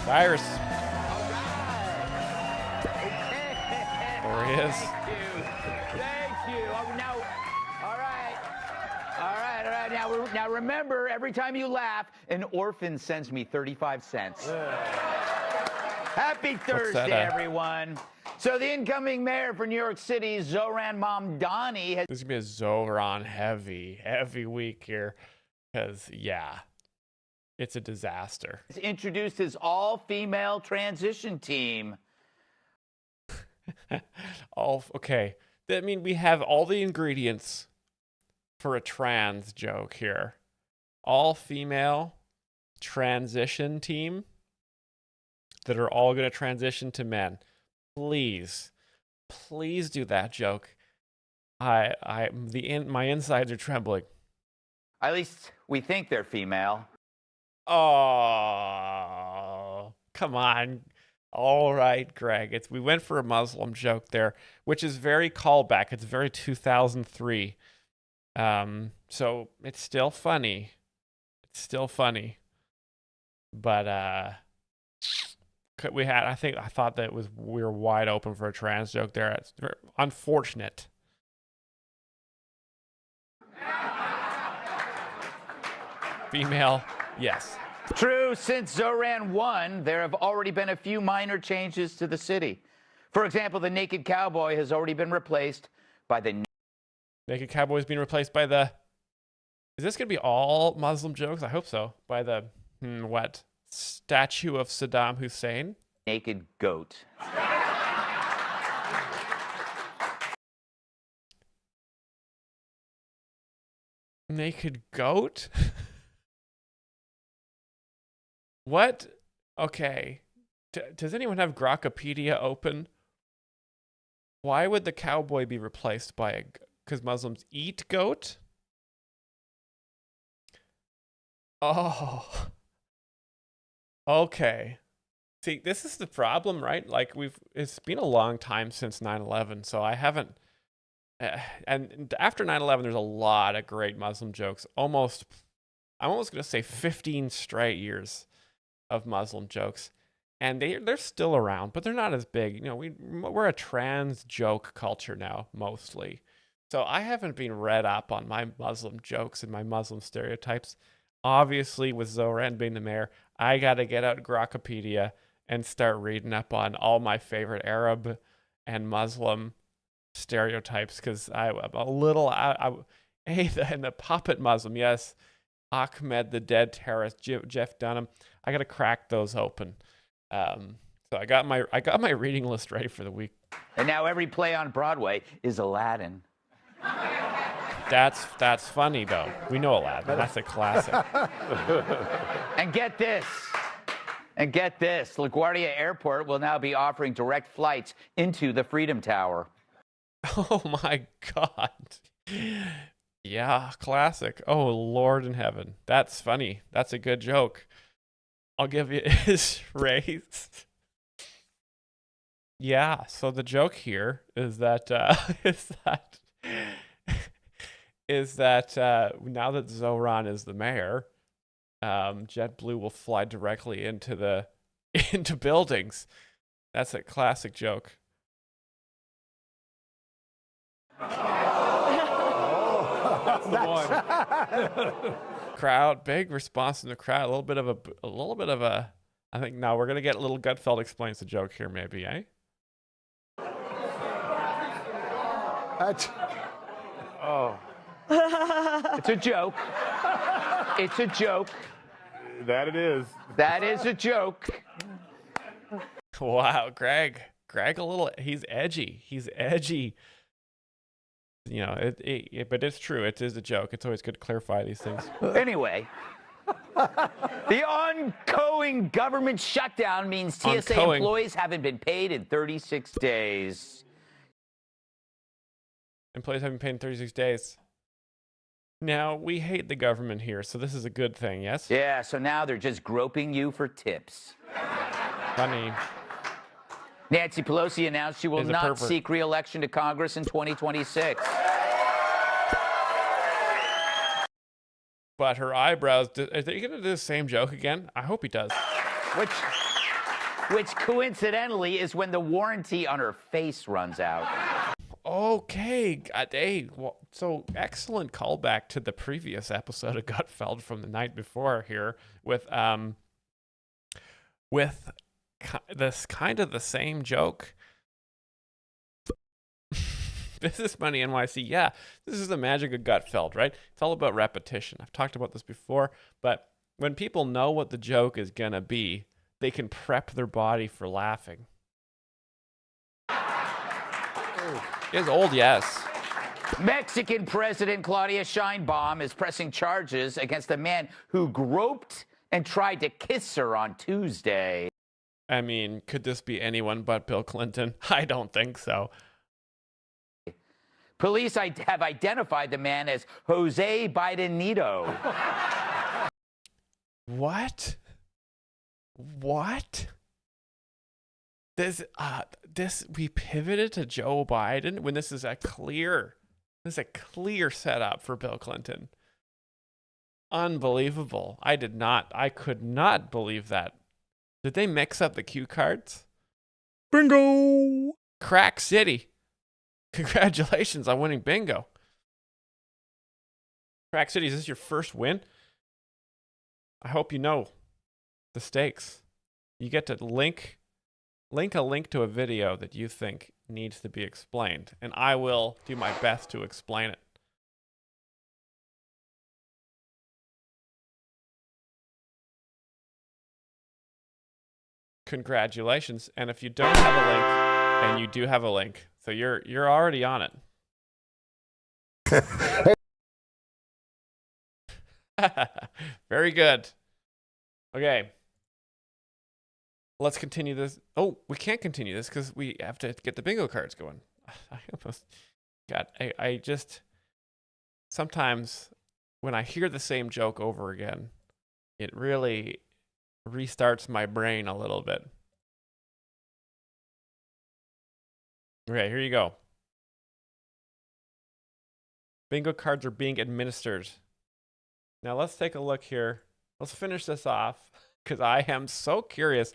Cyrus. There he is. Thank you. All right. Now remember, every time you laugh, an orphan sends me 35 cents. Happy Thursday, everyone. So the incoming mayor for New York City, Zoran Mamdani, has... This is going to be a Zoran heavy week here. Because, yeah, it's a disaster. Introduced his all-female transition team. Okay. I mean, we have all the ingredients for a trans joke here. All-female transition team that are all going to transition to men. Please do that joke. My insides are trembling. At least we think they're female. Oh, come on. All right, Greg. We went for a Muslim joke there, which is very callback. It's very 2003. So it's still funny. But I thought that we were wide open for a trans joke there. It's very unfortunate. Female, yes. True, since Zoran won, there have already been a few minor changes to the city. For example, the naked cowboy has already been replaced by the... Naked cowboy is being replaced by the... Is this going to be all Muslim jokes? I hope so. By the, statue of Saddam Hussein? Naked goat. Naked goat? What? Okay. Does anyone have Grokpedia open? Why would the cowboy be replaced by because Muslims eat goat? Oh. Okay. See, this is the problem, right? Like it's been a long time since 9/11, so I haven't And after 9/11, there's a lot of great Muslim jokes. I'm almost going to say 15 straight years of Muslim jokes. And they're still around, but they're not as big. You know, we're a trans joke culture now, mostly. So I haven't been read up on my Muslim jokes and my Muslim stereotypes. Obviously, with Zoran being the mayor, I got to get out Grokpedia and start reading up on all my favorite Arab and Muslim stereotypes, because I'm a little and the puppet Muslim, yes, Ahmed the dead terrorist, Jeff Dunham, I gotta crack those open. So I got my reading list ready for the week. And now every play on Broadway is Aladdin. That's funny though. We know Aladdin. That's a classic. And get this. LaGuardia Airport will now be offering direct flights into the Freedom Tower. Oh my God. Yeah, classic. Oh, Lord in heaven. That's funny. That's a good joke. I'll give you his raise. Yeah, so the joke here is that now that Zoran is the mayor, JetBlue will fly directly into buildings. That's a classic joke. That's the one. Crowd, big response from the crowd. A little bit of a. I think now we're gonna get a little Gutfeld explains the joke here, maybe, eh? Oh. It's a joke. It's a joke. That it is. That is a joke. Wow, Greg, he's edgy. You know, but it's true. It is a joke. It's always good to clarify these things. Anyway, the ongoing government shutdown means TSA employees haven't been paid in 36 days. Employees haven't been paid in 36 days. Now, we hate the government here, so this is a good thing, yes? Yeah, so now they're just groping you for tips. Funny. Nancy Pelosi announced she will not seek re-election to Congress in 2026. But her eyebrows, are they going to do the same joke again? I hope he does. Which coincidentally is when the warranty on her face runs out. Okay. Hey, so excellent callback to the previous episode of Gutfeld from the night before here with this kind of the same joke. Business Money NYC. Yeah, this is the magic of Gutfeld, right? It's all about repetition. I've talked about this before, but when people know what the joke is going to be, they can prep their body for laughing. It's old, yes. Mexican President Claudia Sheinbaum is pressing charges against a man who groped and tried to kiss her on Tuesday. I mean, could this be anyone but Bill Clinton? I don't think so. Police have identified the man as Jose Bidenito. What? We pivoted to Joe Biden when this is a clear setup for Bill Clinton. Unbelievable. I could not believe that. Did they mix up the cue cards? Bingo! Crack City. Congratulations on winning bingo. Crack City, is this your first win? I hope you know the stakes. You get to link a link to a video that you think needs to be explained, and I will do my best to explain it. Congratulations. And if you don't have a link, and you do have a link, so you're already on it. Very good. Okay. Let's continue this. Oh, we can't continue this because we have to get the bingo cards going. I just, sometimes when I hear the same joke over again, it really restarts my brain a little bit. Okay, here you go. Bingo cards are being administered. Now let's take a look here. Let's finish this off because I am so curious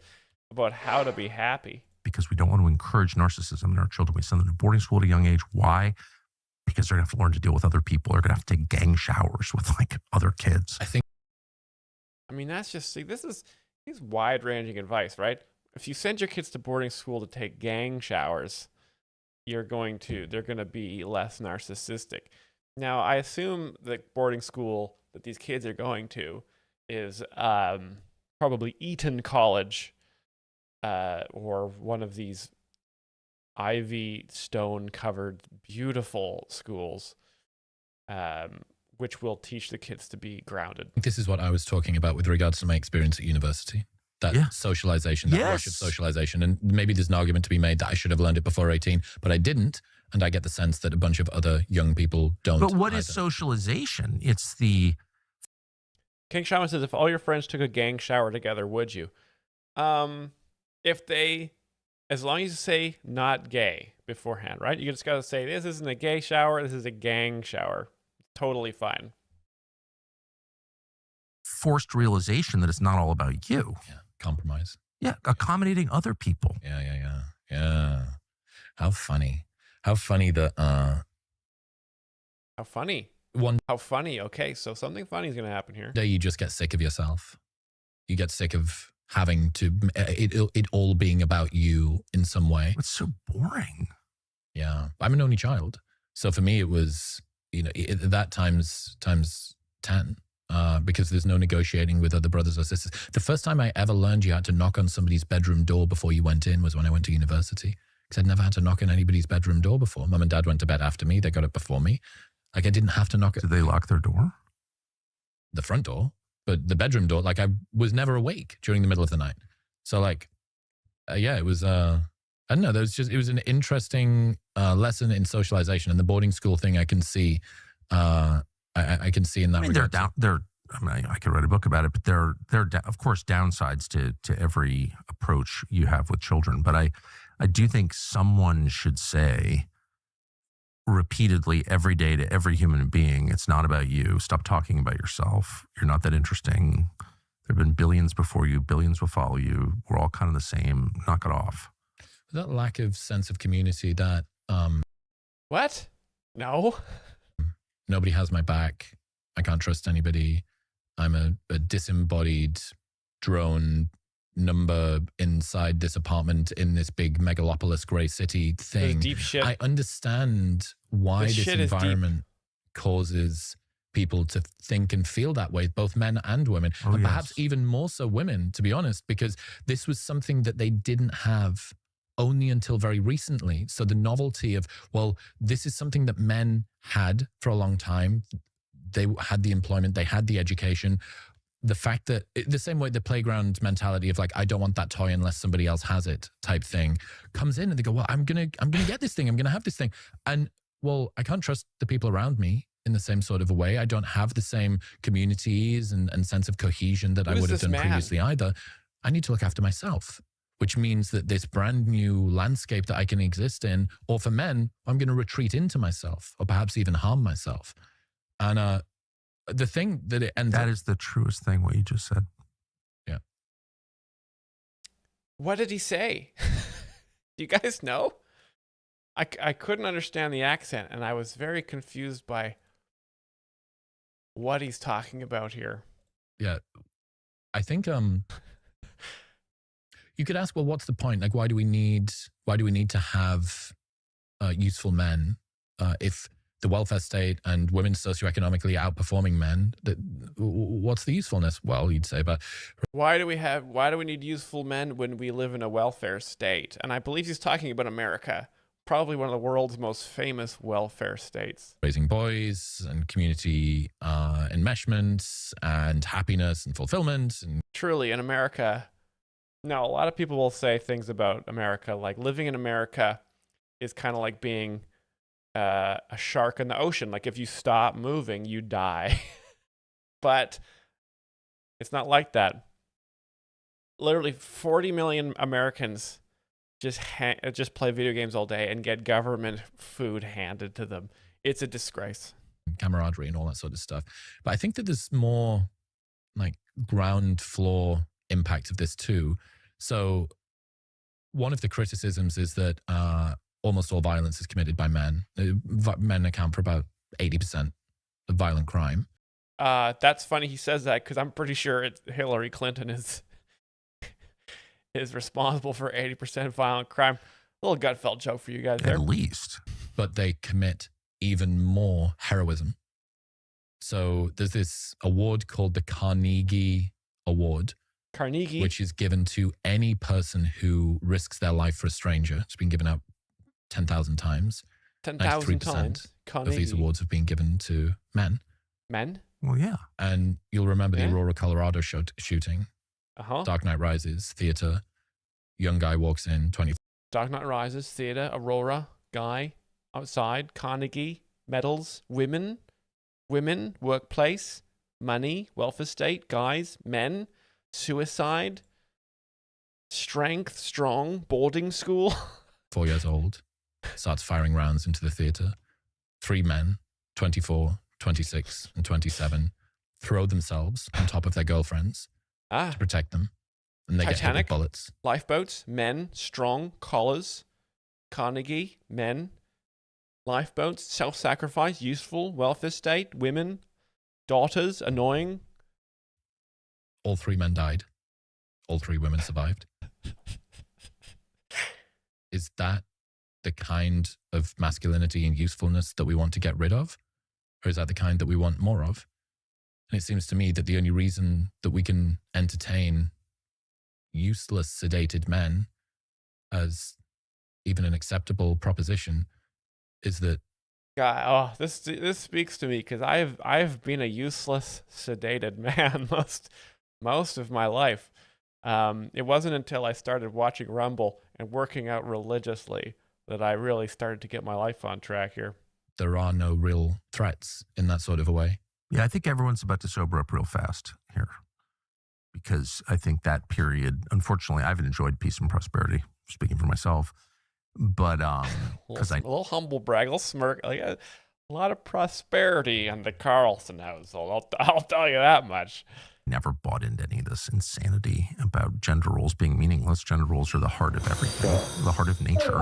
about how to be happy. Because we don't want to encourage narcissism in our children. We send them to boarding school at a young age. Why? Because they're going to have to learn to deal with other people. They're going to have to take gang showers with like other kids. I mean, that's just, see, this is wide-ranging advice, right? If you send your kids to boarding school to take gang showers, they're going to be less narcissistic. Now, I assume the boarding school that these kids are going to is probably Eton College, or one of these ivy stone covered beautiful schools, which will teach the kids to be grounded. This is what I was talking about with regards to my experience at university. That socialization, that rush of socialization. And maybe there's an argument to be made that I should have learned it before 18, but I didn't. And I get the sense that a bunch of other young people don't. But what is socialization? It's the... King Shaman says, if all your friends took a gang shower together, would you? If they, as long as you say not gay beforehand, right? You just got to say, this isn't a gay shower, this is a gang shower. Totally fine. Forced realization that it's not all about you. Yeah, compromise. Yeah, accommodating other people. Yeah. How funny. How funny that... How funny? How funny? Okay, so something funny is going to happen here. Day you just get sick of yourself. You get sick of having to it all being about you in some way. It's so boring. Yeah, I'm an only child, so for me it was that times 10, because there's no negotiating with other brothers or sisters. The first time I ever learned you had to knock on somebody's bedroom door before you went in was when I went to university, because I'd never had to knock on anybody's bedroom door before. Mum and Dad went to bed after me; they got up before me. Like I didn't have to knock. Did they lock their door? The front door. But the bedroom door, like I was never awake during the middle of the night. So like, it was, I don't know, it was an interesting lesson in socialization, and the boarding school thing I can see, I can see in that regard. I could write a book about it, but there are of course downsides to every approach you have with children. But I do think someone should say repeatedly every day to every human being, it's not about you. Stop talking about yourself. You're not that interesting. There have been billions before you. Billions will follow you. We're all kind of the same. Knock it off. That lack of sense of community that... What? No. Nobody has my back. I can't trust anybody. I'm a disembodied drone number inside this apartment in this big megalopolis gray city thing. Deep shit. I understand why this environment causes people to think and feel that way, both men and women, and perhaps even more so women, to be honest, because this was something that they didn't have only until very recently. So the novelty of, well, this is something that men had for a long time. They had the employment, they had the education. The fact that the same way the playground mentality of like, I don't want that toy unless somebody else has it type thing comes in, and they go, well, I'm gonna get this thing. I'm gonna have this thing. And well, I can't trust the people around me in the same sort of a way. I don't have the same communities and sense of cohesion that I would have done previously either. I need to look after myself, which means that this brand new landscape that I can exist in, or for men, I'm going to retreat into myself or perhaps even harm myself. And the thing that it ends That is the truest thing, what you just said. Yeah. What did he say? Do you guys know? I couldn't understand the accent, and I was very confused by what he's talking about here. Yeah. I think you could ask, well, what's the point? Like, why do we need to have useful men if the welfare state and women socioeconomically outperforming men? What's the usefulness? Well, you'd say, but why do we need useful men when we live in a welfare state? And I believe he's talking about America, probably one of the world's most famous welfare states. Raising boys and community enmeshment and happiness and fulfillment. And truly, in America, no, a lot of people will say things about America, like living in America is kind of like being a shark in the ocean. Like if you stop moving, you die. But it's not like that. Literally 40 million Americans just play video games all day and get government food handed to them. It's a disgrace. camaraderie and all that sort of stuff. But I think that there's more like ground floor impact of this too. So one of the criticisms is that almost all violence is committed by men. Men account for about 80% of violent crime. That's funny he says that, because I'm pretty sure Hillary Clinton is responsible for 80% of violent crime. Little Gutfeld joke for you guys there. At least. But they commit even more heroism. So there's this award called the Carnegie Award. Carnegie? Which is given to any person who risks their life for a stranger. It's been given out 10,000 times. 10,000 times? Of these awards have been given to men. Men? Well, yeah. And you'll remember the Aurora, Colorado shooting. Dark Knight Rises, theater. Young guy walks in, 20. Dark Knight Rises, theater, Aurora, guy, outside, Carnegie, medals, women, workplace, money, welfare state, guys, men, suicide, strength, strong, boarding school. 4 years old, starts firing rounds into the theater. 3 men, 24, 26, and 27, throw themselves on top of their girlfriends to protect them. And they Titanic, get hit with bullets. Lifeboats, men, strong, collars, Carnegie, men, lifeboats, self-sacrifice, useful, welfare state, women, daughters, annoying. All 3 men died. All 3 women survived. Is that the kind of masculinity and usefulness that we want to get rid of? Or is that the kind that we want more of? And it seems to me that the only reason that we can entertain useless, sedated men as even an acceptable proposition is that this speaks to me, because I've been a useless, sedated man most of my life. It wasn't until I started watching Rumble and working out religiously that I really started to get my life on track here. There are no real threats in that sort of a way. Yeah, I think everyone's about to sober up real fast here, because I think that period, unfortunately, I haven't enjoyed peace and prosperity, speaking for myself, but because a little humble brag, a little smirk, like a lot of prosperity in the Carlson household. I'll tell you that much. Never bought into any of this insanity about gender roles being meaningless. Gender roles are the heart of everything, the heart of nature.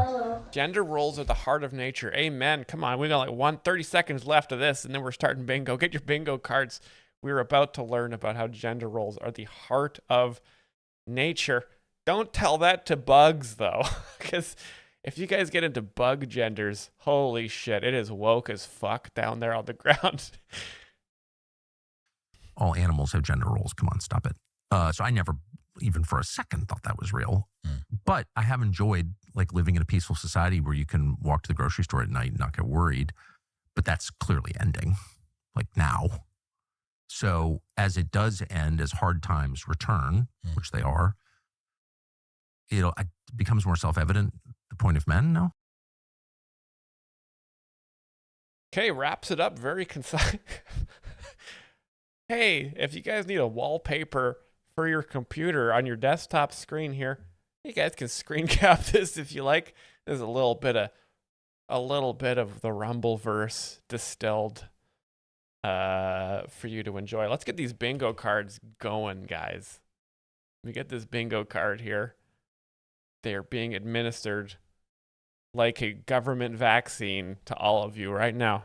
Gender roles are the heart of nature. Amen. Come on, we got like 30 seconds left of this, and then we're starting bingo. Get your bingo cards. We're about to learn about how gender roles are the heart of nature. Don't tell that to bugs, though, because if you guys get into bug genders, holy shit, it is woke as fuck down there on the ground. All animals have gender roles. Come on, stop it. So I never, even for a second, thought that was real. But I have enjoyed like living in a peaceful society where you can walk to the grocery store at night and not get worried. But that's clearly ending, like now. So as it does end, as hard times return, which they are, it becomes more self-evident the point of men, no? Okay, wraps it up very concise. Hey, if you guys need a wallpaper for your computer on your desktop screen here, you guys can screen cap this if you like. There's a little bit of the Rumbleverse distilled for you to enjoy. Let's get these bingo cards going, guys. Let me get this bingo card here. They are being administered like a government vaccine to all of you right now.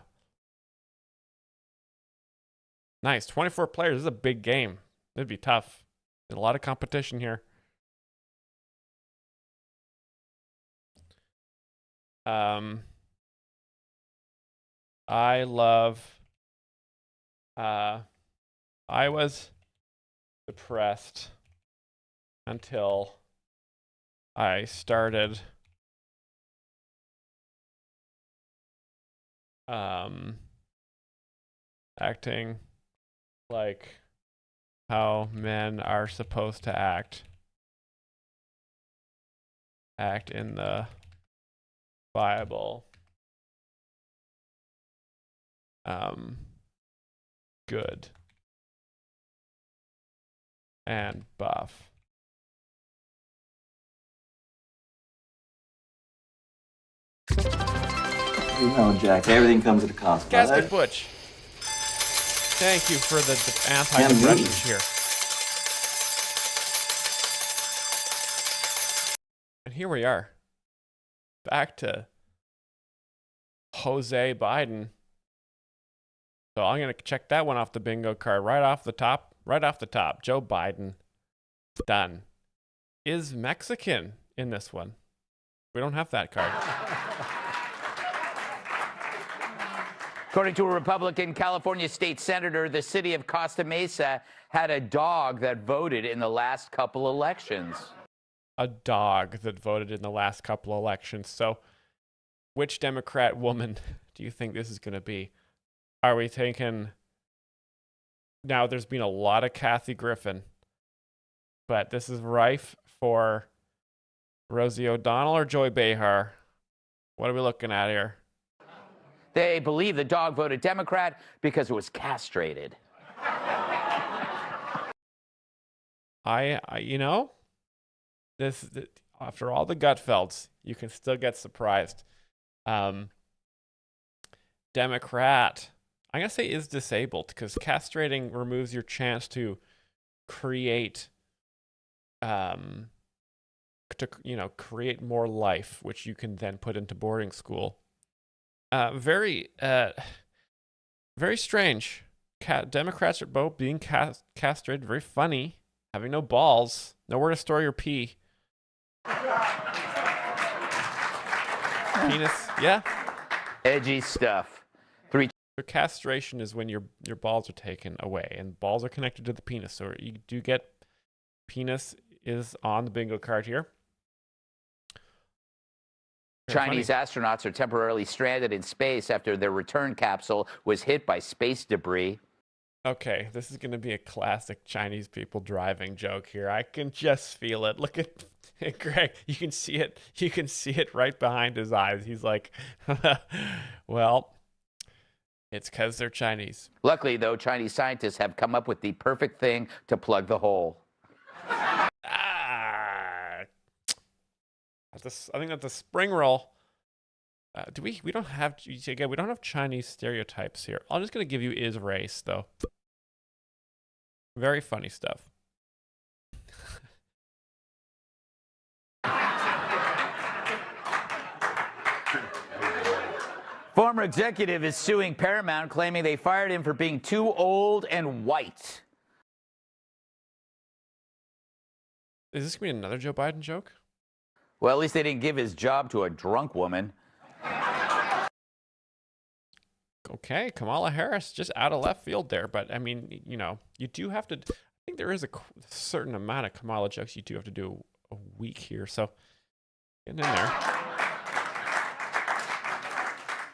Nice. 24 players. This is a big game. It'd be tough. There's a lot of competition here. I was depressed until I started acting like how men are supposed to act in the Bible. Good and buff. You know, Jack, everything comes at a cost. Casket Butch. Thank you for the antidepressants here. And here we are. Back to Jose Biden. So I'm going to check that one off the bingo card right off the top. Joe Biden. Done. Is Mexican in this one? We don't have that card. According to a Republican California state senator, the city of Costa Mesa had a dog that voted in the last couple elections. A dog that voted in the last couple elections. So which Democrat woman do you think this is going to be? Are we thinking... Now, there's been a lot of Kathy Griffin, but this is rife for Rosie O'Donnell or Joy Behar. What are we looking at here? They believe the dog voted Democrat because it was castrated. You know, this after all the Gutfelds, you can still get surprised. Democrat, I'm gonna say is disabled because castrating removes your chance to create, create more life, which you can then put into boarding school. Very strange. Democrats are both being castrated. Very funny. Having no balls. Nowhere to store your pee. Penis. Yeah. Edgy stuff. So castration is when your balls are taken away, and balls are connected to the penis. So you do get penis is on the bingo card here. Chinese astronauts are temporarily stranded in space after their return capsule was hit by space debris. Okay, this is going to be a classic Chinese people driving joke here. I can just feel it. Look at Greg. You can see it. You can see it right behind his eyes. He's like, well, it's because they're Chinese. Luckily, though, Chinese scientists have come up with the perfect thing to plug the hole. I think that's a spring roll. We don't have Chinese stereotypes here. I'm just gonna give you is race though. Very funny stuff. Former executive is suing Paramount, claiming they fired him for being too old and white. Is this gonna be another Joe Biden joke? Well, at least they didn't give his job to a drunk woman. Okay, Kamala Harris just out of left field there. But, I mean, you know, you do have to... I think there is a certain amount of Kamala jokes you do have to do a week here. So, getting in there.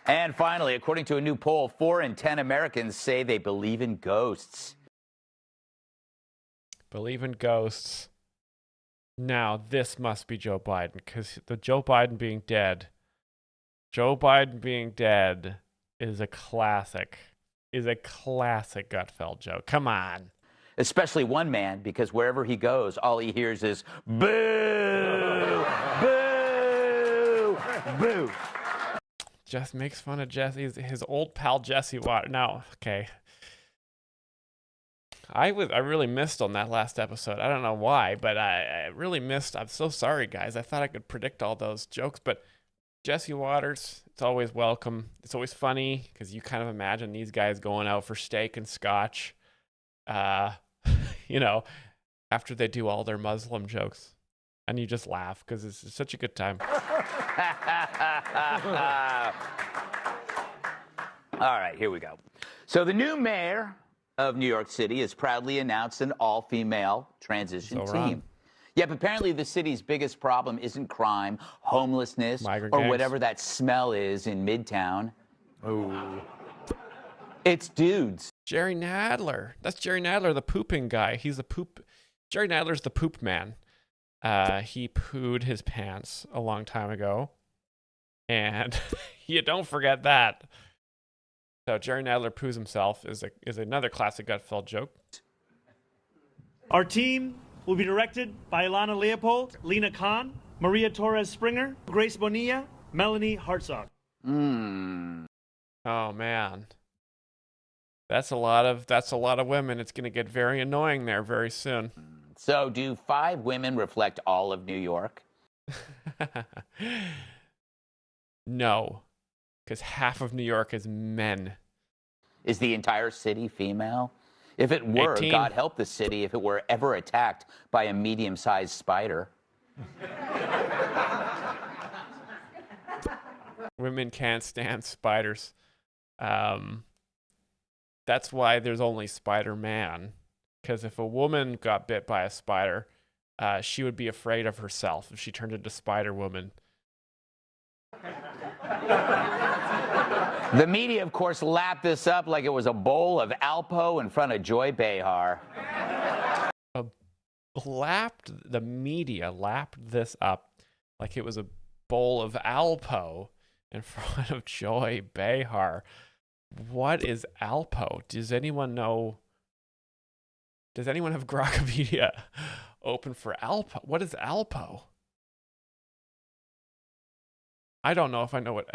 And finally, according to a new poll, 4 in 10 Americans say they believe in ghosts. Believe in ghosts. Now, this must be Joe Biden, because the Joe Biden being dead is a classic Gutfeld joke. Come on. Especially one man, because wherever he goes, all he hears is boo, boo, boo. Just makes fun of Jesse, his old pal Jesse Watters. Now, okay. I really missed on that last episode. I don't know why, but I really missed. I'm so sorry, guys. I thought I could predict all those jokes, but Jesse Watters, it's always welcome. It's always funny because you kind of imagine these guys going out for steak and scotch, you know, after they do all their Muslim jokes. And you just laugh because it's such a good time. All right, here we go. So the new mayor of New York City has proudly announced an all-female transition team. Yep, apparently the city's biggest problem isn't crime, homelessness, migrant or gangs. whatever that smell is in Midtown. Oh. It's dudes. Jerry Nadler. That's Jerry Nadler, the pooping guy. He's the poop. Jerry Nadler's the poop man. He pooed his pants a long time ago. And you don't forget that. So Jerry Nadler poos himself is another classic Gutfeld joke. Our team will be directed by Ilana Leopold, Lena Khan, Maria Torres Springer, Grace Bonilla, Melanie Hartzog. Oh, man. That's a lot of women. It's going to get very annoying there very soon. So, do 5 women reflect all of New York? No, because half of New York is men. Is the entire city female? If it were, 18. God help the city if it were ever attacked by a medium-sized spider. Women can't stand spiders. That's why there's only Spider-Man. Because if a woman got bit by a spider, she would be afraid of herself if she turned into Spider-Woman. The media, of course, lapped this up like it was a bowl of Alpo in front of Joy Behar. The media lapped this up like it was a bowl of Alpo in front of Joy Behar. What is Alpo? Does anyone know? Does anyone have Grokkapedia open for Alpo? What is Alpo? I don't know if I know what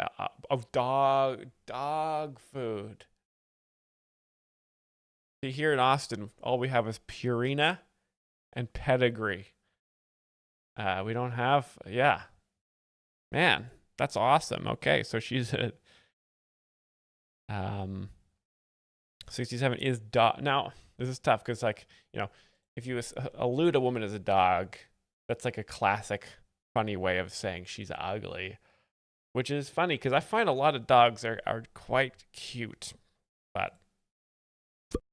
dog food. See, here in Austin, all we have is Purina and Pedigree. We don't have, yeah. Man, that's awesome. Okay, so she's a 67 is dog. Now, this is tough because, like, you know, if you allude a woman as a dog, that's like a classic funny way of saying she's ugly. Which is funny because I find a lot of dogs are quite cute, but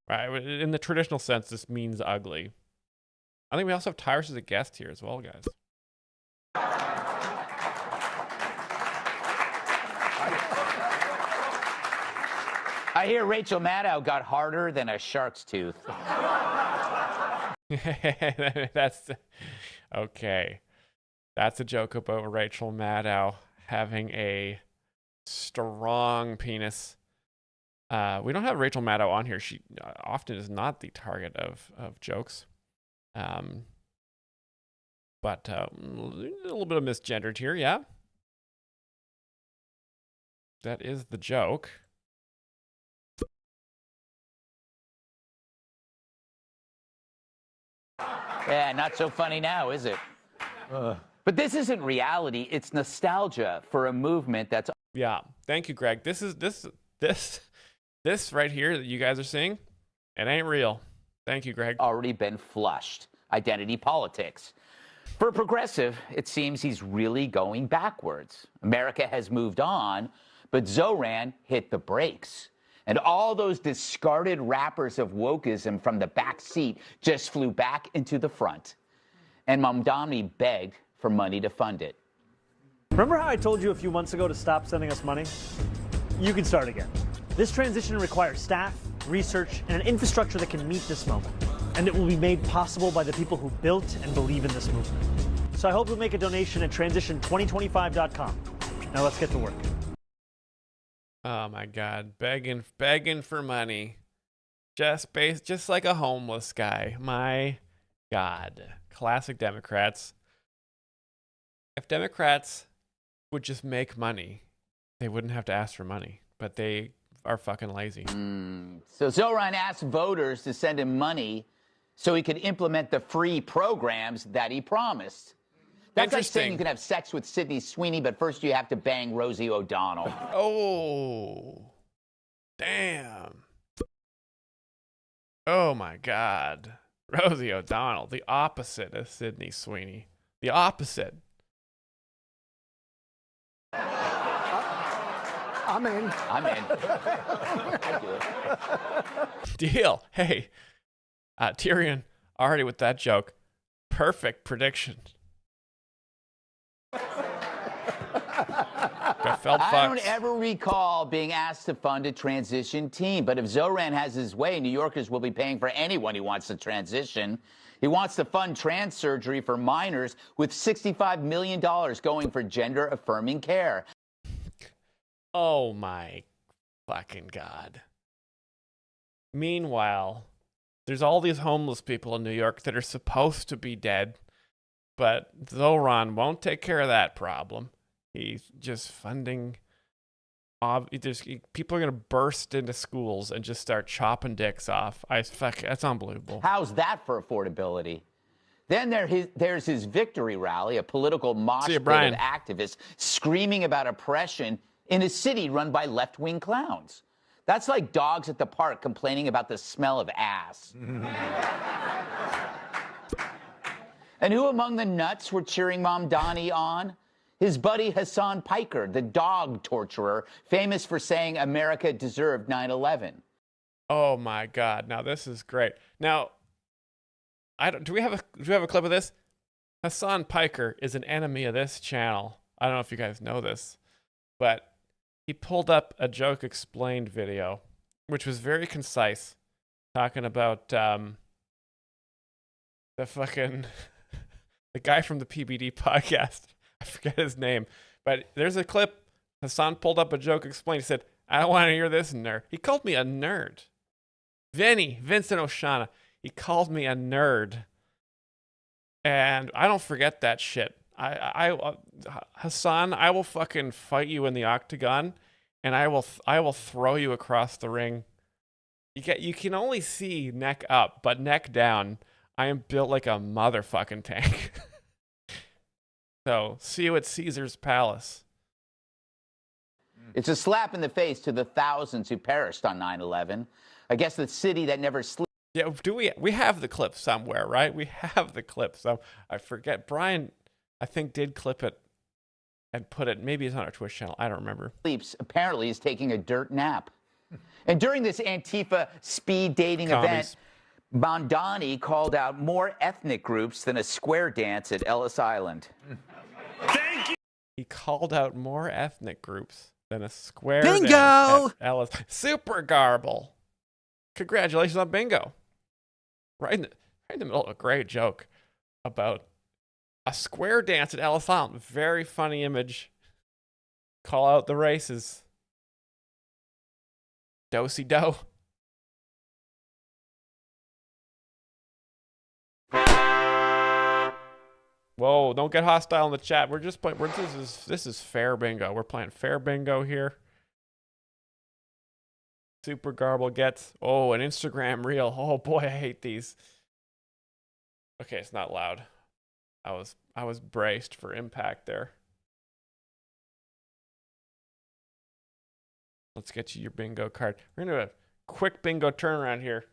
right in the traditional sense, this means ugly. I think we also have Tyrus as a guest here as well, guys. I hear Rachel Maddow got harder than a shark's tooth. That's okay. That's a joke about Rachel Maddow having a strong penis. We don't have Rachel Maddow on here. She often is not the target of jokes. But a little bit of misgendered here, yeah. That is the joke. Yeah, not so funny now, is it? But this isn't reality. It's nostalgia for a movement that's... Yeah. Thank you, Greg. This right here that you guys are seeing, it ain't real. Thank you, Greg. Already been flushed. Identity politics. For a progressive, it seems he's really going backwards. America has moved on, but Zoran hit the brakes. And all those discarded wrappers of wokeism from the back seat just flew back into the front. And Mamdani begged for money to fund it. Remember how I told you a few months ago to stop sending us money? You can start again. This transition requires staff, research, and an infrastructure that can meet this moment. And it will be made possible by the people who built and believe in this movement. So I hope you'll make a donation at transition2025.com. Now let's get to work. Oh my God, begging for money. Just like a homeless guy. My God. Classic Democrats. If Democrats would just make money, they wouldn't have to ask for money. But they are fucking lazy. So Zoran asked voters to send him money so he could implement the free programs that he promised. That's like saying you can have sex with Sydney Sweeney, but first you have to bang Rosie O'Donnell. Oh, damn. Oh my God. Rosie O'Donnell, the opposite of Sydney Sweeney. The opposite. I'm in. I'm in. I'll do it. Deal. Hey, Tyrion, already with that joke. Perfect prediction. I don't ever recall being asked to fund a transition team, but if Zoran has his way, New Yorkers will be paying for anyone who wants to transition. He wants to fund trans surgery for minors with $65 million going for gender-affirming care. Oh my fucking God. Meanwhile, there's all these homeless people in New York that are supposed to be dead, but Zoran won't take care of that problem. He's just funding people are gonna burst into schools and just start chopping dicks off. That's unbelievable. How's that for affordability? Then there's his victory rally, a political mosh pit of activists screaming about oppression in a city run by left-wing clowns. That's like dogs at the park complaining about the smell of ass. And who among the nuts were cheering Mom Donnie on? His buddy Hassan Piker, the dog torturer, famous for saying America deserved 9/11. Oh my God! Now this is great. Now, do we have a clip of this? Hassan Piker is an enemy of this channel. I don't know if you guys know this, but he pulled up a joke explained video, which was very concise, talking about the guy from the PBD podcast. I forget his name, but there's a clip. Hassan pulled up a joke explained. He said, "I don't want to hear this nerd." He called me a nerd. Vincent Oshana. He called me a nerd, and I don't forget that shit. Hassan, I will fucking fight you in the octagon, and I will throw you across the ring. You can only see neck up, but neck down, I am built like a motherfucking tank. So, see you at Caesar's Palace. It's a slap in the face to the thousands who perished on 9/11. I guess the city that never sleeps. Yeah, we have the clip somewhere, right? We have the clip. So I forget. Brian, I think, did clip it and put it. Maybe it's on our Twitch channel. I don't remember. Sleeps apparently is taking a dirt nap. And during this Antifa speed dating event, Mondani called out more ethnic groups than a square dance at Ellis Island. Thank you. He called out more ethnic groups than a square bingo dance at Ellis. Super garble. Congratulations on bingo. Right in the middle of a great joke about a square dance at Ellis Island. Very funny image. Call out the races. Do-si-do. Whoa, don't get hostile in the chat. We're just playing. This is fair bingo. We're playing fair bingo here. Super garble gets an Instagram reel. Oh boy, I hate these. Okay, it's not loud. I was braced for impact there. Let's get you your bingo card. We're gonna do a quick bingo turnaround here.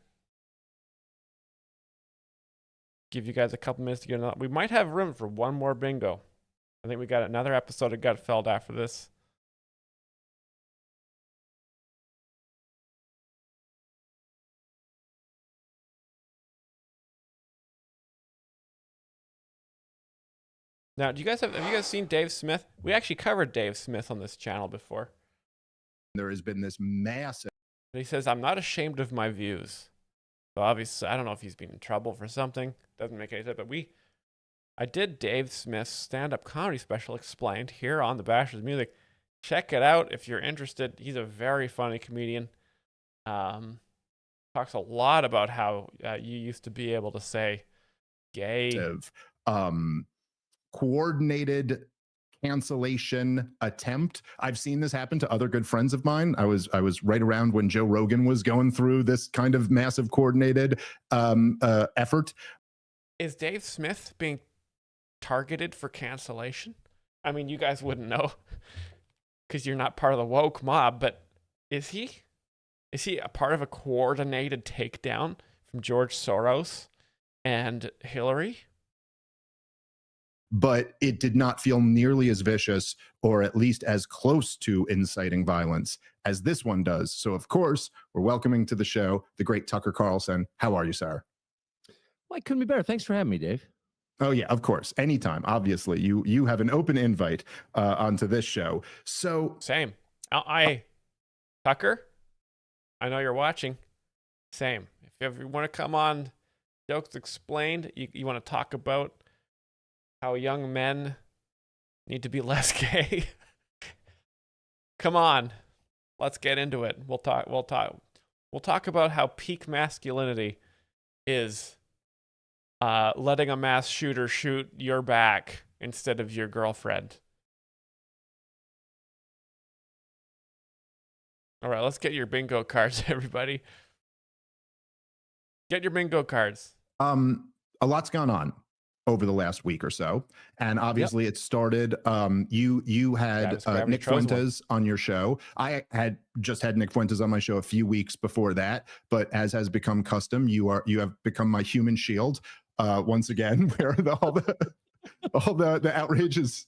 Give you guys a couple minutes to get another. We might have room for one more bingo. I think we got another episode of Gutfeld after this. Now, have you guys seen Dave Smith? We actually covered Dave Smith on this channel before. There has been this massive. He says, "I'm not ashamed of my views." So obviously, I don't know if he's been in trouble for something. Doesn't make any sense. But I did Dave Smith's stand-up comedy special explained here on the Bachelors Music. Check it out if you're interested. He's a very funny comedian. Talks a lot about how you used to be able to say gay. Coordinated cancellation attempt. I've seen this happen to other good friends of mine. I was right around when Joe Rogan was going through this kind of massive coordinated effort. Is Dave Smith being targeted for cancellation? I mean, you guys wouldn't know because you're not part of the woke mob, but is he? Is he a part of a coordinated takedown from George Soros and Hillary? But it did not feel nearly as vicious, or at least as close to inciting violence as this one does. So, of course, we're welcoming to the show the great Tucker Carlson. How are you, sir? Well, I couldn't be better. Thanks for having me, Dave. Oh, yeah, of course. Anytime. Obviously, you have an open invite onto this show. So same. Tucker, I know you're watching. Same. If you want to come on Jokes Explained, you want to talk about how young men need to be less gay. Come on, let's get into it. We'll talk about how peak masculinity is letting a mass shooter shoot your back instead of your girlfriend. All right, let's get your bingo cards, everybody. Get your bingo cards. A lot's gone on over the last week or so, and obviously it started. You had Nick Fuentes on your show. I had just had Nick Fuentes on my show a few weeks before that, but as has become custom, you have become my human shield once again, where all the outrage is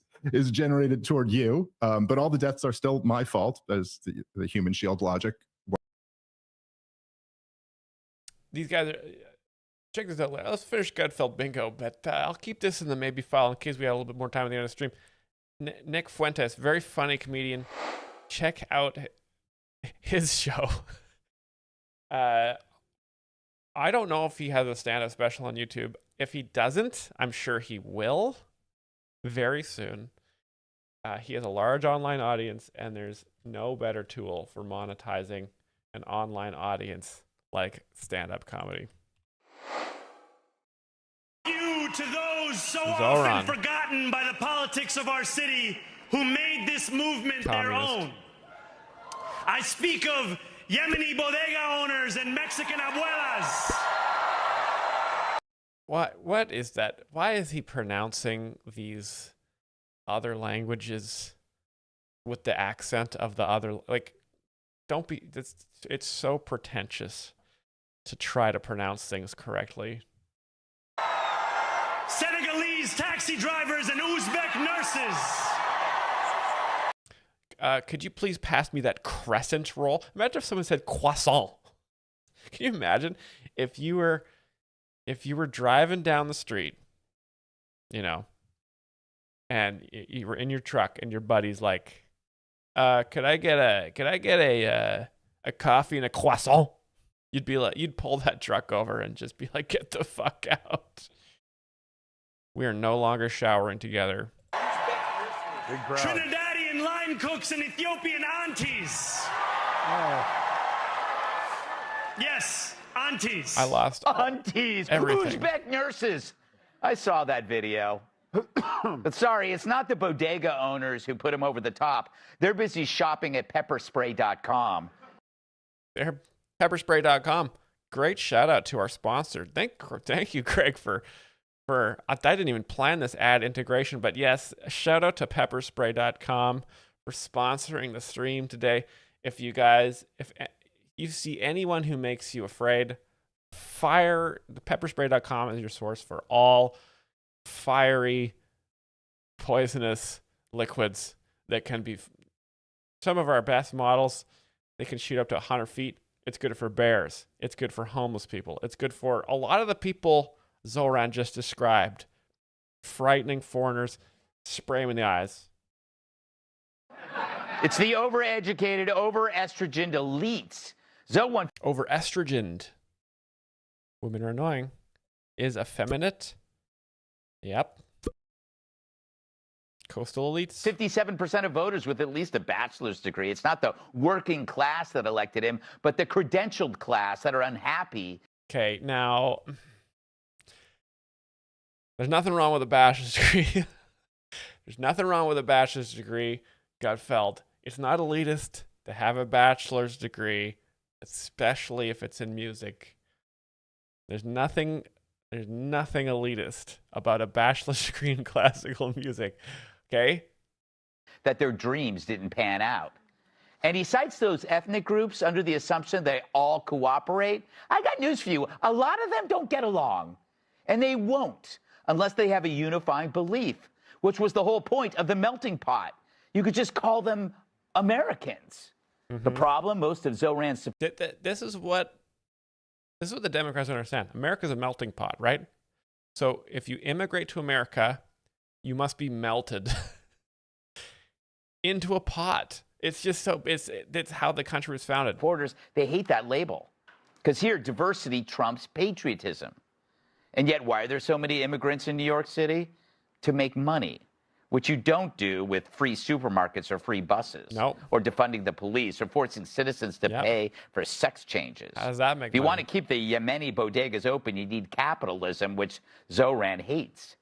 generated toward you, but all the deaths are still my fault, as the human shield logic. These guys are. Check this out. Let's finish Gutfeld bingo, but I'll keep this in the maybe file in case we have a little bit more time at the end of the stream. Nick Fuentes, very funny comedian. Check out his show. I don't know if he has a stand-up special on YouTube. If he doesn't, I'm sure he will very soon. He has a large online audience, and there's no better tool for monetizing an online audience like stand-up comedy. To those so Zoran. often forgotten by the politics of our city who made this movement their own. I speak of Yemeni bodega owners and Mexican abuelas. What is that? Why is he pronouncing these other languages with the accent of the other? Like, don't be. It's so pretentious to try to pronounce things correctly. Senegalese taxi drivers and Uzbek nurses. Could you please pass me that crescent roll? Imagine if someone said croissant. Can you imagine if you were driving down the street, and you were in your truck and your buddy's like, could I get a coffee and a croissant? You'd pull that truck over and just be like, get the fuck out. We are no longer showering together. Trinidadian line cooks and Ethiopian aunties. Yes, aunties. I lost aunties. Everything. Uzbek nurses. I saw that video. But sorry, it's not the bodega owners who put them over the top. They're busy shopping at pepperspray.com. They're pepperspray.com. Great shout out to our sponsor. Thank you, Craig, for I didn't even plan this ad integration, but yes, shout out to pepperspray.com for sponsoring the stream today. If you see anyone who makes you afraid, pepperspray.com is your source for all fiery, poisonous liquids that can be some of our best models. They can shoot up to 100 feet. It's good for bears. It's good for homeless people. It's good for a lot of the people Zoran just described. Frightening foreigners, spray them in the eyes. It's the overeducated, over-estrogened elites. Over-estrogened. Women are annoying. Is effeminate. Yep. Coastal elites. 57% of voters with at least a bachelor's degree. It's not the working class that elected him, but the credentialed class that are unhappy. Okay, now, there's nothing wrong with a bachelor's degree. There's nothing wrong with a bachelor's degree, Gutfeld. It's not elitist to have a bachelor's degree, especially if it's in music. There's nothing elitist about a bachelor's degree in classical music, okay? That their dreams didn't pan out. And he cites those ethnic groups under the assumption they all cooperate. I got news for you. A lot of them don't get along. And they won't unless they have a unifying belief, which was the whole point of the melting pot. You could just call them Americans. Mm-hmm. The problem, most of Zoran's... This is what the Democrats don't understand. America's a melting pot, right? So if you immigrate to America, you must be melted into a pot. It's just so, it's how the country was founded. Reporters, they hate that label. Because here, diversity trumps patriotism. And yet, why are there so many immigrants in New York City? To make money, which you don't do with free supermarkets or free buses. Nope. Or defunding the police or forcing citizens to pay for sex changes. How does that make If you money? want to keep the Yemeni bodegas open, you need capitalism, which Zoran hates.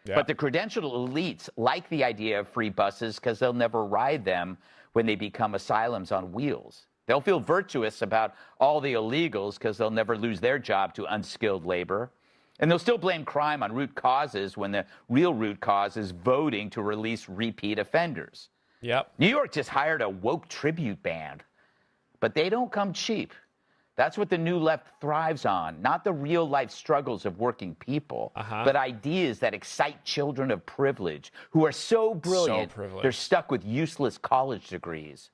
Yeah. But the credentialed elites like the idea of free buses because they'll never ride them when they become asylums on wheels. They'll feel virtuous about all the illegals because they'll never lose their job to unskilled labor. And they'll still blame crime on root causes when the real root cause is voting to release repeat offenders. Yep. New York just hired a woke tribute band, but they don't come cheap. That's what the new left thrives on, not the real-life struggles of working people, but ideas that excite children of privilege who are so brilliant they're stuck with useless college degrees.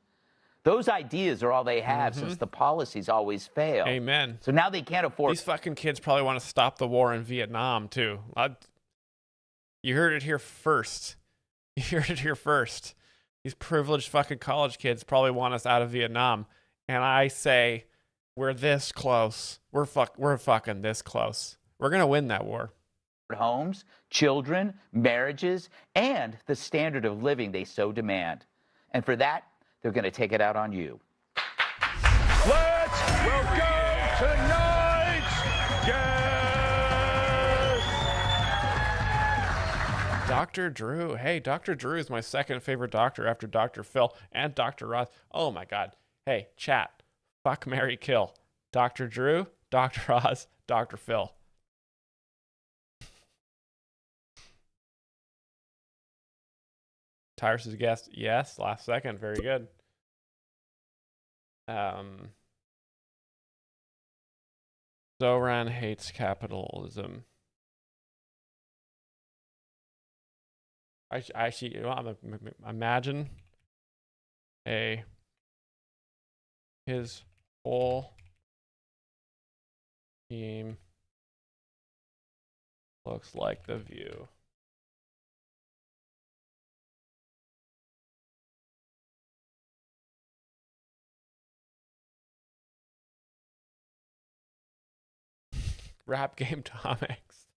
Those ideas are all they have since the policies always fail. Amen. So now they can't afford... These fucking kids probably want to stop the war in Vietnam, too. You heard it here first. You heard it here first. These privileged fucking college kids probably want us out of Vietnam. And I say, we're this close. We're fucking this close. We're going to win that war. Homes, children, marriages, and the standard of living they so demand. And for that, they're going to take it out on you. Let's welcome tonight's guest. Dr. Drew. Hey, Dr. Drew is my second favorite doctor after Dr. Phil and Dr. Ross. Oh my God. Hey, chat. Fuck, marry, kill. Dr. Drew, Dr. Oz, Dr. Phil. Tyrus' guest. Yes, last second. Very good. Zoran hates capitalism. I actually, you know, imagine his whole team looks like The View. Rap Game Comics.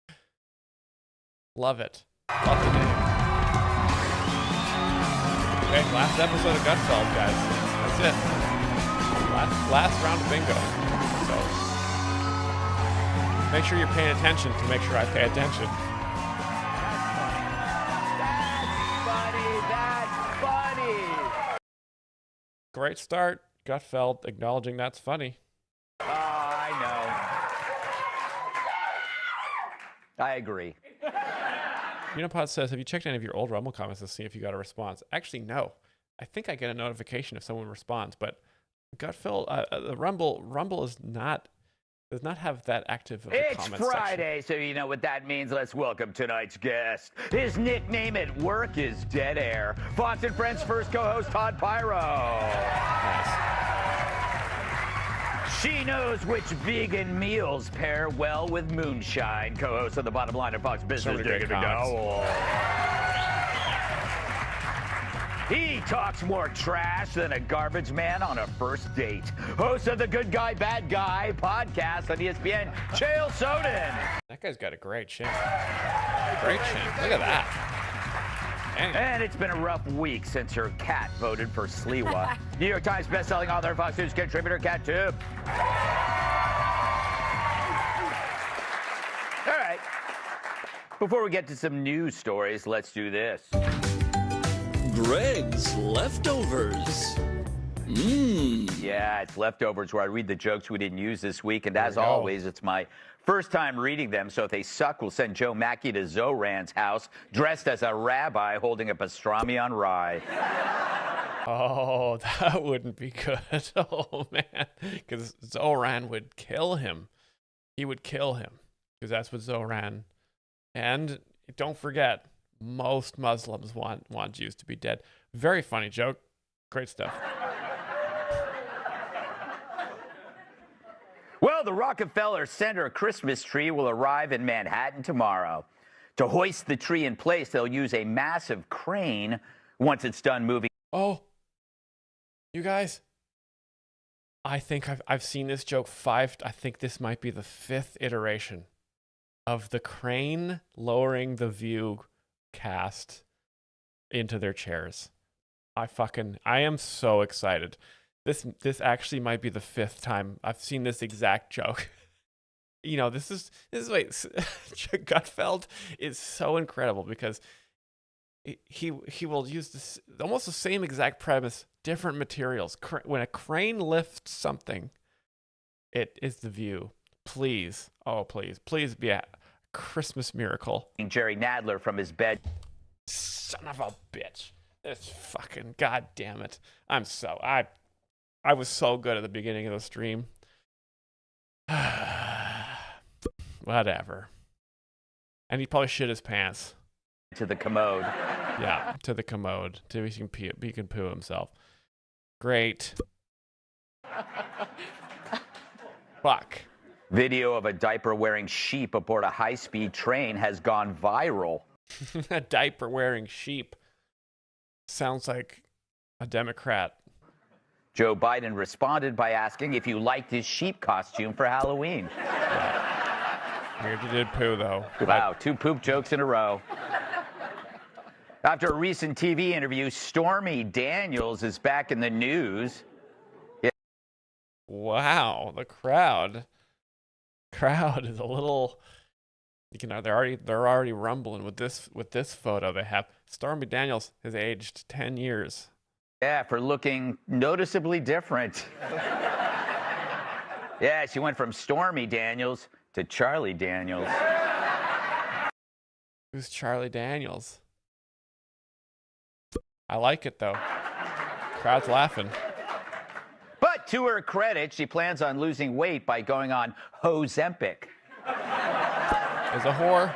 Love it. Love the name. Okay, last episode of Gutfeld, guys. That's it. Last round of bingo. So make sure you're paying attention to make sure I pay attention. That's funny. Great start. Gutfeld acknowledging that's funny. I know. I agree. Unipod says, have you checked any of your old Rumble comments to see if you got a response? Actually, no. I think I get a notification if someone responds, but Gutfeld, the Rumble does not have that active of a It's comment Friday, so you know what that means. Let's welcome tonight's guest. His nickname at work is Dead Air. Fox and Friends' first co-host, Todd Pyro. Nice. She knows which vegan meals pair well with moonshine. Co-host of the Bottom Line of Fox Business, David McDowell. He talks more trash than a garbage man on a first date. Host of the Good Guy, Bad Guy podcast on ESPN, Chael Soden. That guy's got a great chin. Great chin. Look at that. Dang. And it's been a rough week since her cat voted for Sliwa. New York Times bestselling author, Fox News contributor, Cat Tube. All right. Before we get to some news stories, let's do this. Greg's Leftovers. Yeah, it's Leftovers, where I read the jokes we didn't use this week. And as always, it's my first time reading them. So if they suck, we'll send Joe Mackey to Zoran's house dressed as a rabbi holding a pastrami on rye. Oh, that wouldn't be good. Oh, man. Because Zoran would kill him. He would kill him. Because that's what Zoran. And don't forget, most Muslims want Jews to be dead. Very funny joke. Great stuff. Well, the Rockefeller Center Christmas tree will arrive in Manhattan tomorrow. To hoist the tree in place, they'll use a massive crane once it's done moving. Oh, you guys, I think I've seen this joke I think this might be the 5th iteration of the crane lowering the View cast into their chairs. I am so excited. This actually might be the 5th time I've seen this exact joke. You know, this is like Gutfeld is so incredible because he will use this almost the same exact premise different materials. When a crane lifts something, it is The View. Please, oh please, please be a Christmas miracle. Jerry Nadler from his bed. Son of a bitch. This fucking goddamn it. I was so good at the beginning of the stream. Whatever. And he probably shit his pants. To the commode. Yeah, to the commode. So he can poo himself. Great. Fuck. Video of a diaper-wearing sheep aboard a high-speed train has gone viral. A diaper-wearing sheep. Sounds like a Democrat. Joe Biden responded by asking if you liked his sheep costume for Halloween. I heard you did poo, though. Wow, 2 poop jokes in a row. After a recent TV interview, Stormy Daniels is back in the news. Yeah. Wow, the crowd is a little. They're already rumbling with this photo they have. Stormy Daniels has aged 10 years. Yeah, for looking noticeably different. Yeah, she went from Stormy Daniels to Charlie Daniels. Who's Charlie Daniels? I like it, though. Crowd's laughing. But to her credit, she plans on losing weight by going on Ozempic. As a whore.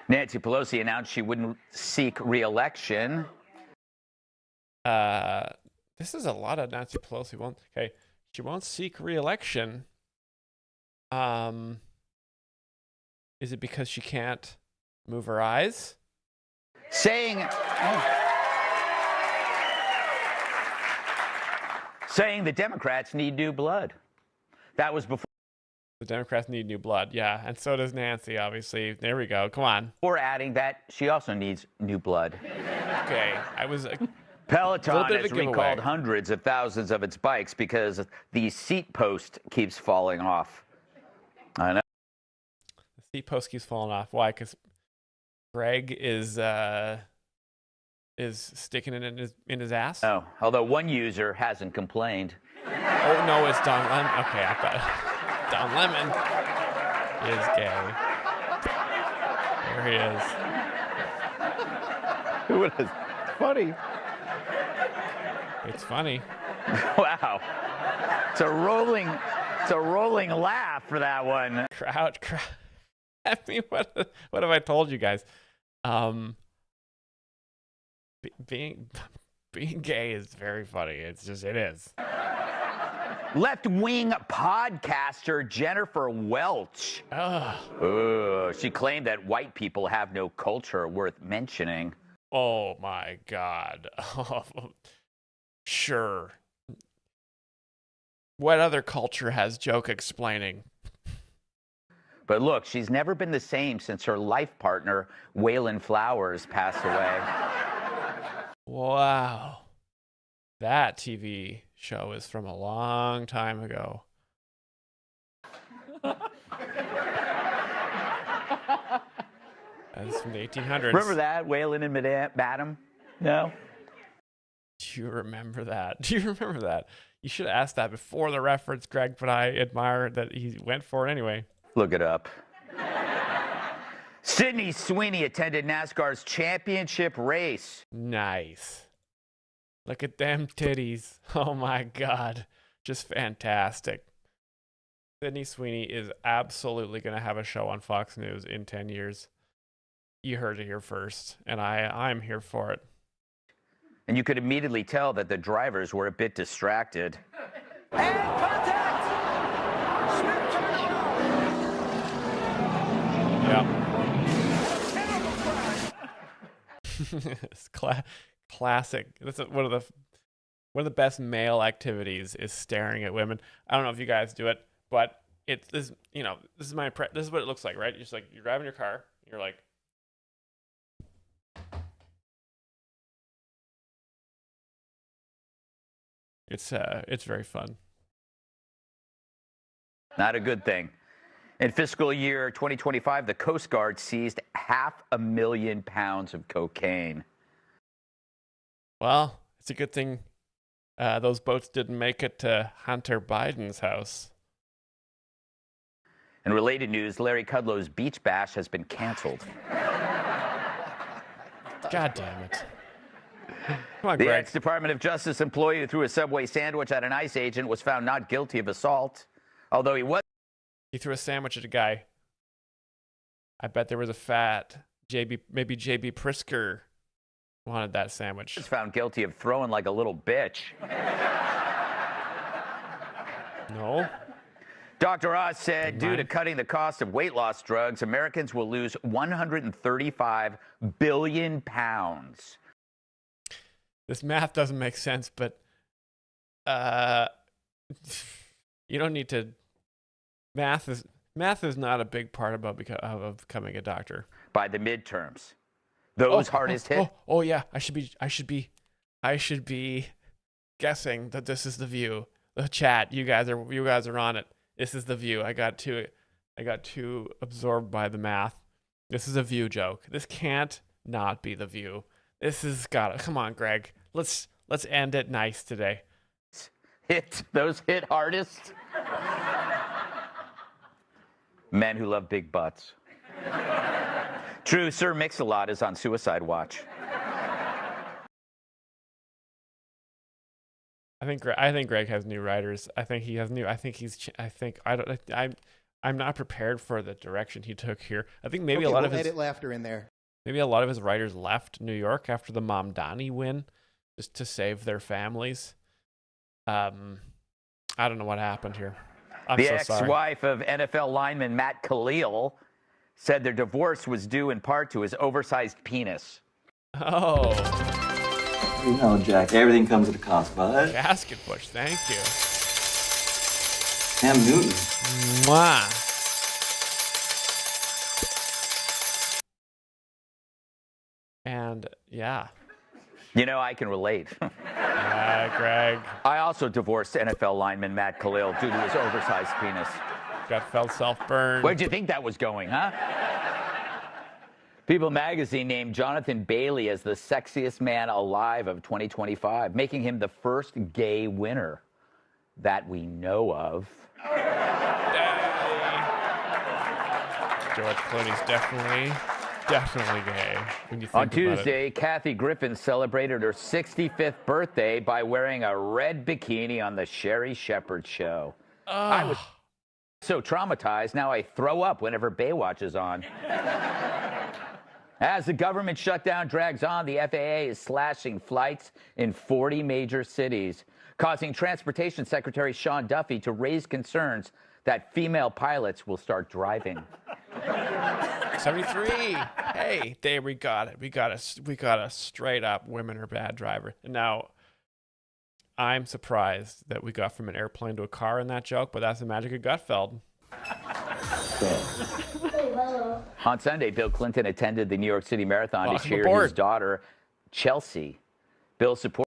Nancy Pelosi announced she wouldn't seek re-election. This is a lot of Nancy Pelosi. Okay, she won't seek re-election. Is it because she can't move her eyes? Saying the Democrats need new blood. That was before. The Democrats need new blood, yeah, and so does Nancy, obviously. There we go. Come on. Or adding that she also needs new blood. Okay, Peloton has recalled hundreds of thousands of its bikes because the seat post keeps falling off. I know. The seat post keeps falling off. Why? Because Greg is sticking it in his ass. No, although one user hasn't complained. Oh no, it's Don Lemon. Okay, I thought Don Lemon is gay. There he is. It's funny. It's funny. Wow. It's a rolling laugh for that one. Crowd. I mean, what have I told you guys? Being gay is very funny. It is. Left-wing podcaster Jennifer Welch. She claimed that white people have no culture worth mentioning. Oh my God. Sure. What other culture has joke explaining? But look, she's never been the same since her life partner, Waylon Flowers, passed away. Wow. That TV show is from a long time ago. That's from the 1800s. Remember that, Waylon and Madam? No? Do you remember that? You should have asked that before the reference, Greg, but I admire that he went for it anyway. Look it up. Sydney Sweeney attended NASCAR's championship race. Nice. Look at them titties. Oh my God. Just fantastic. Sydney Sweeney is absolutely going to have a show on Fox News in 10 years. You heard it here first, and I'm here for it. And you could immediately tell that the drivers were a bit distracted. And contact! Yep. It's classic. That's one of the best male activities is staring at women. I don't know if you guys do it, but this is what it looks like, right? You're driving your car, you're like, it's very fun. Not a good thing. In fiscal year 2025, the Coast Guard seized 500,000 pounds of cocaine. Well, it's a good thing those boats didn't make it to Hunter Biden's house. In related news, Larry Kudlow's beach bash has been canceled. God damn it. Come on, The Greg. ex-Department of Justice employee who threw a Subway sandwich at an ICE agent was found not guilty of assault, although He threw a sandwich at a guy. I bet there was a fat maybe JB Prisker wanted that sandwich. was found guilty of throwing like a little bitch. No. Dr. Oz said due to cutting the cost of weight loss drugs, Americans will lose 135 billion pounds. This math doesn't make sense, but you don't need to. Math is not a big part of becoming a doctor. By the midterms, those hardest hit. Oh yeah, I should be guessing that this is the View. The chat, you guys are on it. This is the View. I got too absorbed by the math. This is a View joke. This can't not be the View. This has got to. Come on, Greg. Let's end it nice today. Hit hardest. Men who love big butts. True, Sir Mix-a-Lot is on suicide watch. I think Greg has new writers. I'm not prepared for the direction he took here. I think maybe a lot of his edit laughter in there. Maybe a lot of his writers left New York after the Mamdani win, just to save their families. I don't know what happened here. The ex-wife of NFL lineman Matt Khalil said their divorce was due in part to his oversized penis. Oh. You know, Jack, everything comes at a cost, bud. Casket push, thank you. Cam Newton. Mwah. And yeah. You know, I can relate. Greg. I also divorced NFL lineman Matt Khalil due to his oversized penis. Gutfeld self-burn. Where'd you think that was going, huh? People magazine named Jonathan Bailey as the sexiest man alive of 2025, making him the first gay winner that we know of. George Clooney's definitely gay. When you think On Tuesday, Kathy Griffin celebrated her 65th birthday by wearing a red bikini on the Sherry Shepherd show. I was so traumatized, now I throw up whenever Baywatch is on. As the government shutdown drags on, the FAA is slashing flights in 40 major cities, causing Transportation Secretary Sean Duffy to raise concerns that female pilots will start driving. 73. Hey, there we got it. We got a straight up women are bad driver. And now I'm surprised that we got from an airplane to a car in that joke, but that's the magic of Gutfeld. On Sunday, Bill Clinton attended the New York City Marathon to cheer his daughter, Chelsea. Bill supported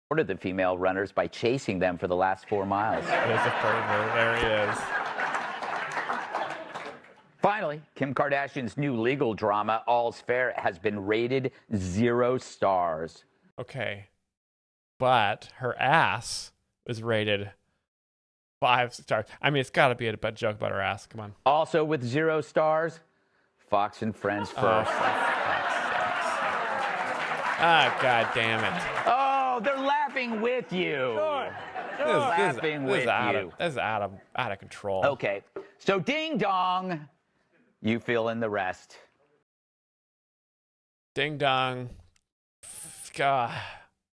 the female runners by chasing them for the last 4 miles. There he is. Finally, Kim Kardashian's new legal drama, All's Fair, has been rated 0 stars. Okay. But her ass was rated 5 stars. I mean, it's got to be a bad joke about her ass. Come on. Also with 0 stars, Fox and Friends first. God damn it. Oh, they're laughing with you. This is out of control. Okay, so ding dong, you fill in the rest. Ding dong. God,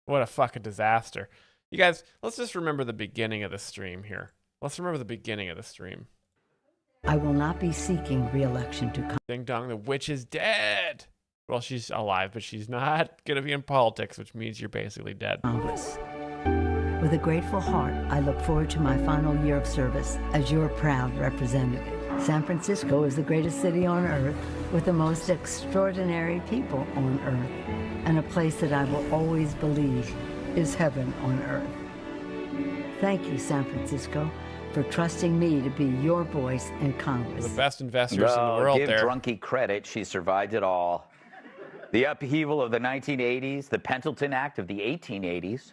what a fucking disaster. You guys, let's just remember the beginning of the stream here. Let's remember the beginning of the stream. I will not be seeking re-election to Ding dong, the witch is dead. Well, she's alive, but she's not going to be in politics, which means you're basically dead. Congress. With a grateful heart, I look forward to my final year of service as your proud representative. San Francisco is the greatest city on earth with the most extraordinary people on earth, and a place that I will always believe is heaven on earth. Thank you, San Francisco, for trusting me to be your voice in Congress. The best investors in the world give there. Drunky credit. She survived it all. The upheaval of the 1980s, the Pendleton Act of the 1880s,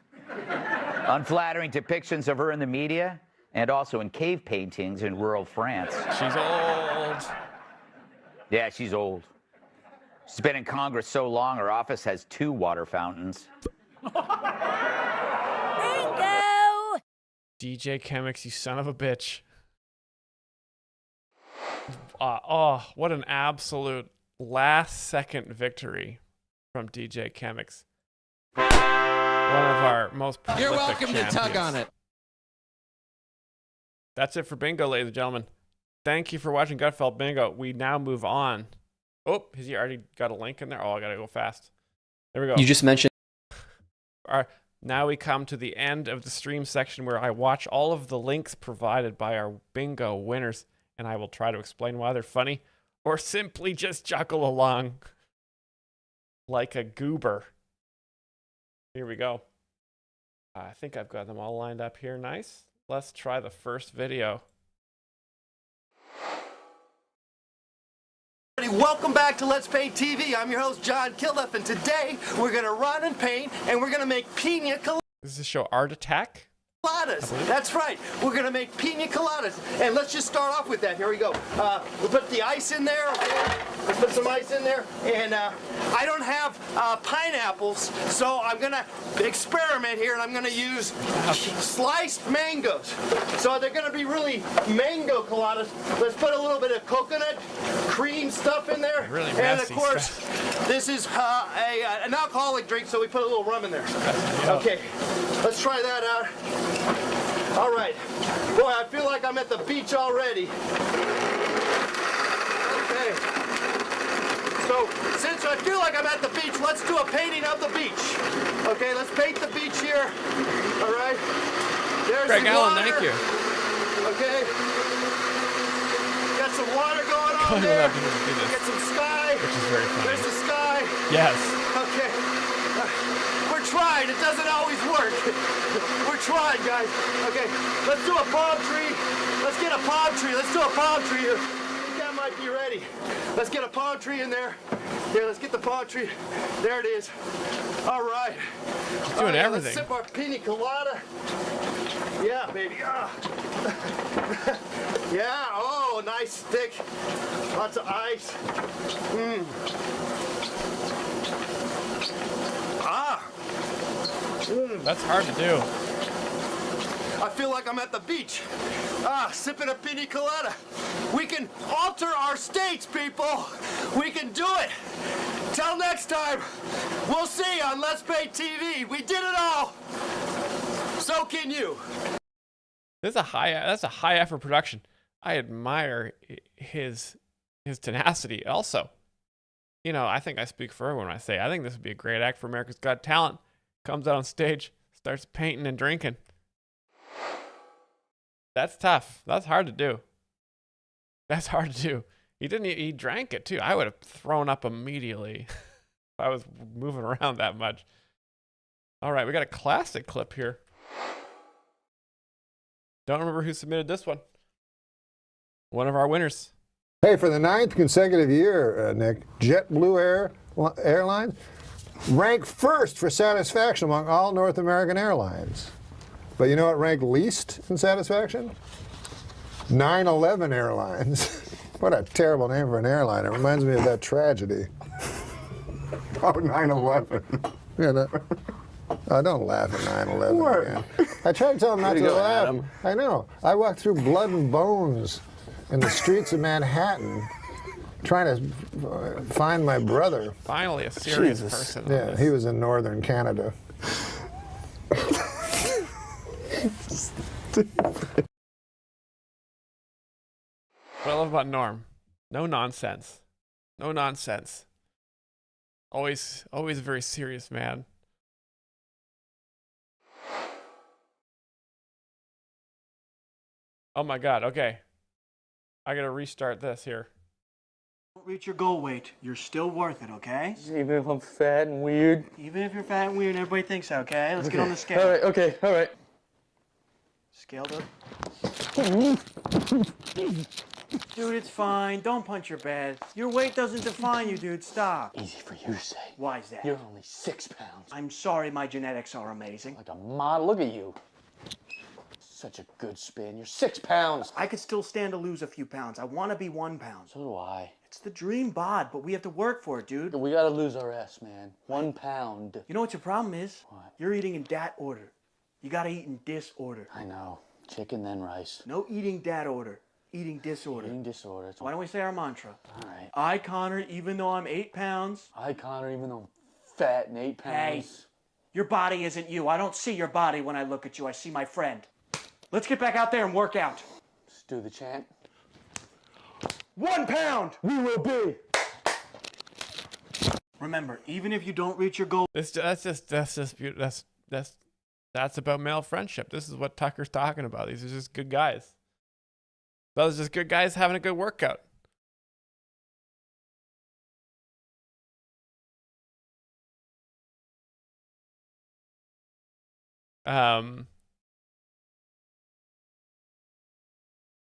unflattering depictions of her in the media, and also in cave paintings in rural France. She's old. Yeah, she's old. She's been in Congress so long, her office has 2 water fountains. DJ Chemix, you son of a bitch. Oh, what an absolute last-second victory from DJ Chemix. One of our most prolific You're welcome champions. to tug on it. That's it for bingo, ladies and gentlemen. Thank you for watching Gutfeld Bingo. We now move on. Oh, has he already got a link in there? Oh, I gotta go fast. There we go. You just mentioned. Now we come to the end of the stream section where I watch all of the links provided by our bingo winners, and I will try to explain why they're funny, or simply just chuckle along like a goober. Here we go. I think I've got them all lined up here. Nice. Let's try the first video. Welcome back to Let's Paint TV. I'm your host, John Kilduff, and today we're going to run and paint, and we're going to make pina coladas. Does this show Art Attack? That's right. We're going to make pina coladas, and let's just start off with that. Here we go. We'll put the ice in there. Okay? Let's put some ice in there, and I don't have pineapples, so I'm going to experiment here, and I'm going to use sliced mangoes. So they're going to be really mango coladas. Let's put a little bit of coconut cream stuff in there, really and of messy course, stuff. this is an alcoholic drink, so we put a little rum in there. Okay, let's try that out. All right. Boy, I feel like I'm at the beach already. Okay. So, since I feel like I'm at the beach, let's do a painting of the beach. Okay, let's paint the beach here. All right. There's Greg the Allen, water. thank you. Okay. Got some water going on there. Get some sky. Which is very funny. There's the sky. Yes. Okay. We're trying. It doesn't always work. We're trying, guys. Okay, let's do a palm tree. Let's get a palm tree. Let's do a palm tree here. I think that might be ready. Let's get a palm tree in there. Here, let's get the palm tree. There it is. All right. Doing everything. Let's sip our pina colada. Yeah, baby. Yeah. Oh, nice thick. Lots of ice. That's hard to do. I feel like I'm at the beach. Sipping a pina colada. We can alter our states, people. We can do it. Till next time, we'll see on Let's Paint TV. We did it all. So can you. That's a high effort production. I admire his tenacity also. You know, I think I speak for everyone when I say I think this would be a great act for America's Got Talent. Comes out on stage, starts painting and drinking. That's tough. That's hard to do. That's hard to do. He drank it too. I would have thrown up immediately if I was moving around that much. All right, we got a classic clip here. Don't remember who submitted this one. One of our winners. Hey, for the 9th consecutive year, Nick, JetBlue Airlines ranked first for satisfaction among all North American airlines. But you know what ranked least in satisfaction? 9/11 Airlines. What a terrible name for an airline. It reminds me of that tragedy. Oh, 9/11. Yeah, don't laugh at 9/11 again. I tried to tell him not to laugh. Adam. I know. I walked through blood and bones in the streets of Manhattan trying to find my brother. Finally, a serious person. Yeah, he was in northern Canada. What I love about Norm, no nonsense. No nonsense. Always a very serious man. Oh my God, okay. I gotta restart this here. Don't reach your goal weight, you're still worth it, okay? Even if I'm fat and weird? Even if you're fat and weird and everybody thinks so, okay? Let's get on the scale. All right, okay, all right. Scaled up. Dude, it's fine. Don't punch your bed. Your weight doesn't define you, dude. Stop. Easy for you to say. Why is that? You're only 6 pounds. I'm sorry, my genetics are amazing. Like a model. Look at you. Such a good spin. You're 6 pounds. I could still stand to lose a few pounds. I want to be 1 pound. So do I. It's the dream bod, but we have to work for it, dude. We gotta lose our ass, man. 1 pound. You know what your problem is? What? You're eating in that order. You gotta eat in disorder. I know. Chicken, then rice. No eating that order. Eating disorder. Eating disorder. Why don't we say our mantra? All right. I, Connor, even though I'm 8 pounds. I, Connor, even though I'm fat and 8 pounds. Hey, your body isn't you. I don't see your body when I look at you. I see my friend. Let's get back out there and work out. Let's do the chant. 1 pound, we will be. Remember, even if you don't reach your goal. That's just beautiful. That's about male friendship. This is what Tucker's talking about. These are just good guys. Those are just good guys having a good workout.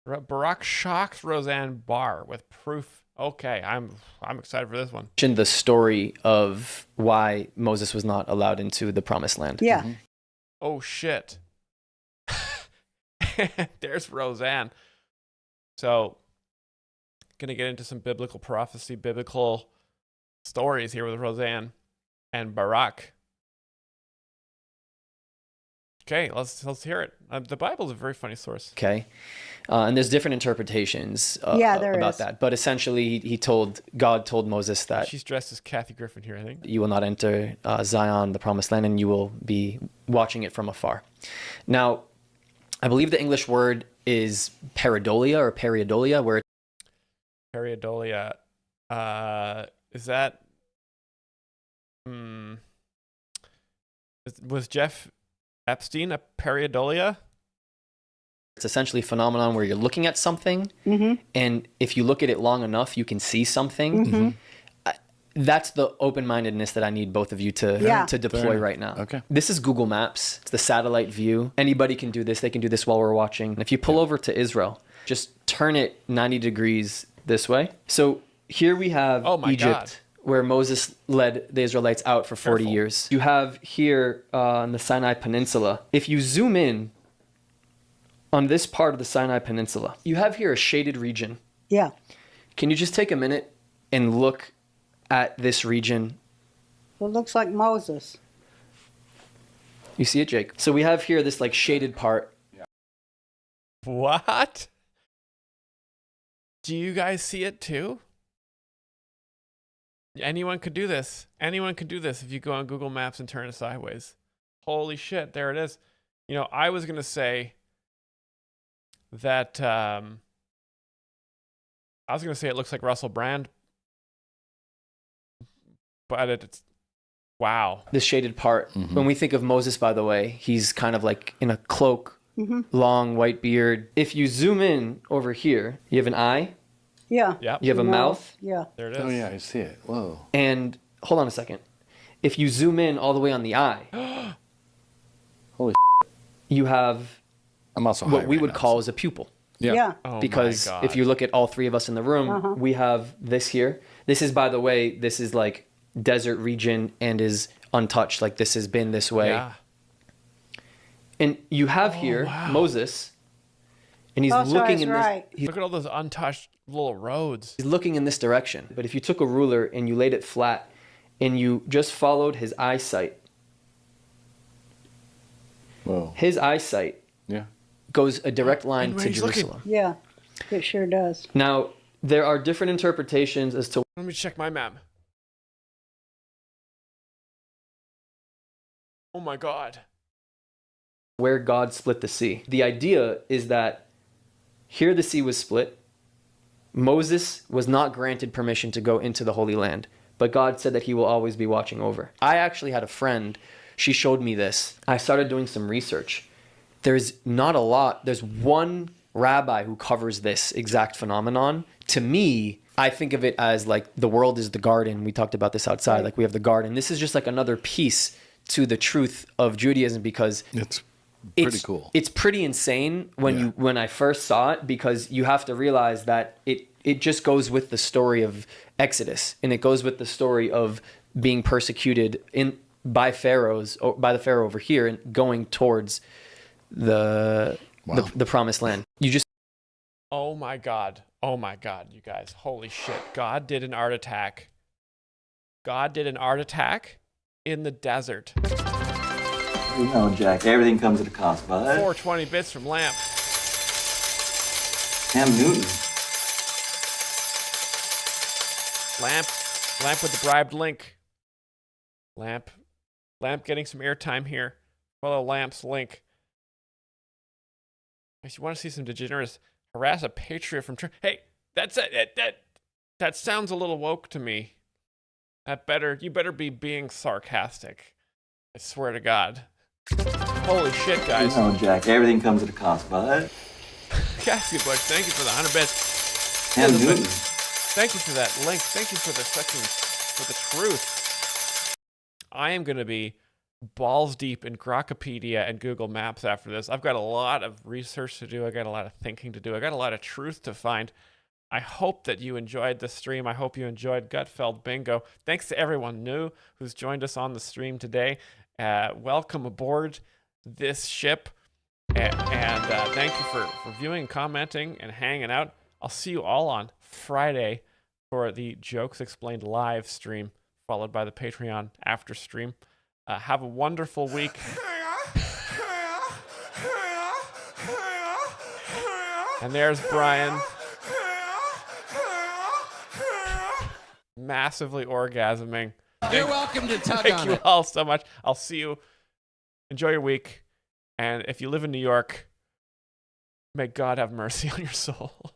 Barack shocks Roseanne Barr with proof. Okay, I'm excited for this one. The story of why Moses was not allowed into the promised land. Yeah. Mm-hmm. Oh shit. There's Roseanne. So, gonna get into some biblical prophecy, biblical stories here with Roseanne and Barack. Okay, let's hear it. The Bible is a very funny source. Okay, and there's different interpretations there about is. that. But essentially, God told Moses that She's dressed as Kathy Griffin here, I think. you will not enter Zion, the promised land, and you will be watching it from afar. Now, I believe the English word is pareidolia or periodolia, where Periodolia. Is that? Was Jeff Epstein a periodolia? it's essentially a phenomenon where you're looking at something, and if you look at it long enough, you can see something. That's the open-mindedness that I need both of you to deploy right now. Okay. This is Google Maps. It's the satellite view. Anybody can do this. They can do this while we're watching. If you pull over to Israel, just turn it 90 degrees this way. So here we have Egypt, where Moses led the Israelites out for 40 years. You have here on the Sinai Peninsula. If you zoom in on this part of the Sinai Peninsula, you have here a shaded region. Yeah. Can you just take a minute and look at this region? It looks like Moses. You see it, Jake? So we have here this like shaded part. What? Do you guys see it too? Anyone could do this. Anyone could do this if you go on Google Maps and turn it sideways. Holy shit, there it is. You know, I was going to say that it looks like Russell Brand, but it's wow. This shaded part. When we think of Moses, by the way, he's kind of like in a cloak, long white beard. If you zoom in over here, you have an eye. Yeah. You have a mouth. Yeah. There it is. Oh yeah, I see it. Whoa. And hold on a second. If you zoom in all the way on the eye, holy, you have what we would call as a pupil. Yeah. Oh because my God. if you look at all three of us in the room, we have this here. This is, by the way, this is like desert region and is untouched. Like this has been this way. Yeah. And you have here Moses, and he's Oh, looking sorry, in right. this. Look at all those untouched little roads. He's looking in this direction. But if you took a ruler and you laid it flat, and you just followed his eyesight, his eyesight goes a direct line to Jerusalem. Yeah, it sure does. Now, there are different interpretations as to. Let me check my map. Oh my God. Where God split the sea. The idea is that here the sea was split. Moses was not granted permission to go into the Holy Land, but God said that he will always be watching over. I actually had a friend, she showed me this. I started doing some research. There's not a lot. There's one rabbi who covers this exact phenomenon. To me, I think of it as like the world is the garden. We talked about this outside. Like we have the garden. This is just like another piece to the truth of Judaism because it's pretty cool. It's pretty insane when I first saw it, because you have to realize that it just goes with the story of Exodus, and it goes with the story of being persecuted by the Pharaoh over here and going towards the promised land. Oh my God, you guys, holy shit! God did an art attack. God did an art attack in the desert. You know, Jack, everything comes at a cost, bud. 420 bits from Lamp. Cam Newton. Lamp with the bribed link. Lamp getting some airtime here. Follow Lamp's link. If you want to see some degenerates harass a patriot from... Hey, that sounds a little woke to me. You better be being sarcastic. I swear to God. Holy shit, guys. You know, Jack, everything comes at a cost, bud. Cassie Bush, thank you for the 100 bits. Cam Newton. Thank you for that link. Thank you for the truth. I am going to be balls deep in Grokpedia and Google Maps after this. I've got a lot of research to do. I got a lot of thinking to do. I got a lot of truth to find. I hope that you enjoyed the stream. I hope you enjoyed Gutfeld Bingo. Thanks to everyone new who's joined us on the stream today. Welcome aboard this ship. And thank you for viewing, commenting, and hanging out. I'll see you all on Friday for the Jokes Explained live stream, followed by the Patreon after stream. Have a wonderful week. And there's Brian. Massively orgasming. You're welcome to tug Thank on you it. all so much. I'll see you. Enjoy your week. And if you live in New York, may God have mercy on your soul.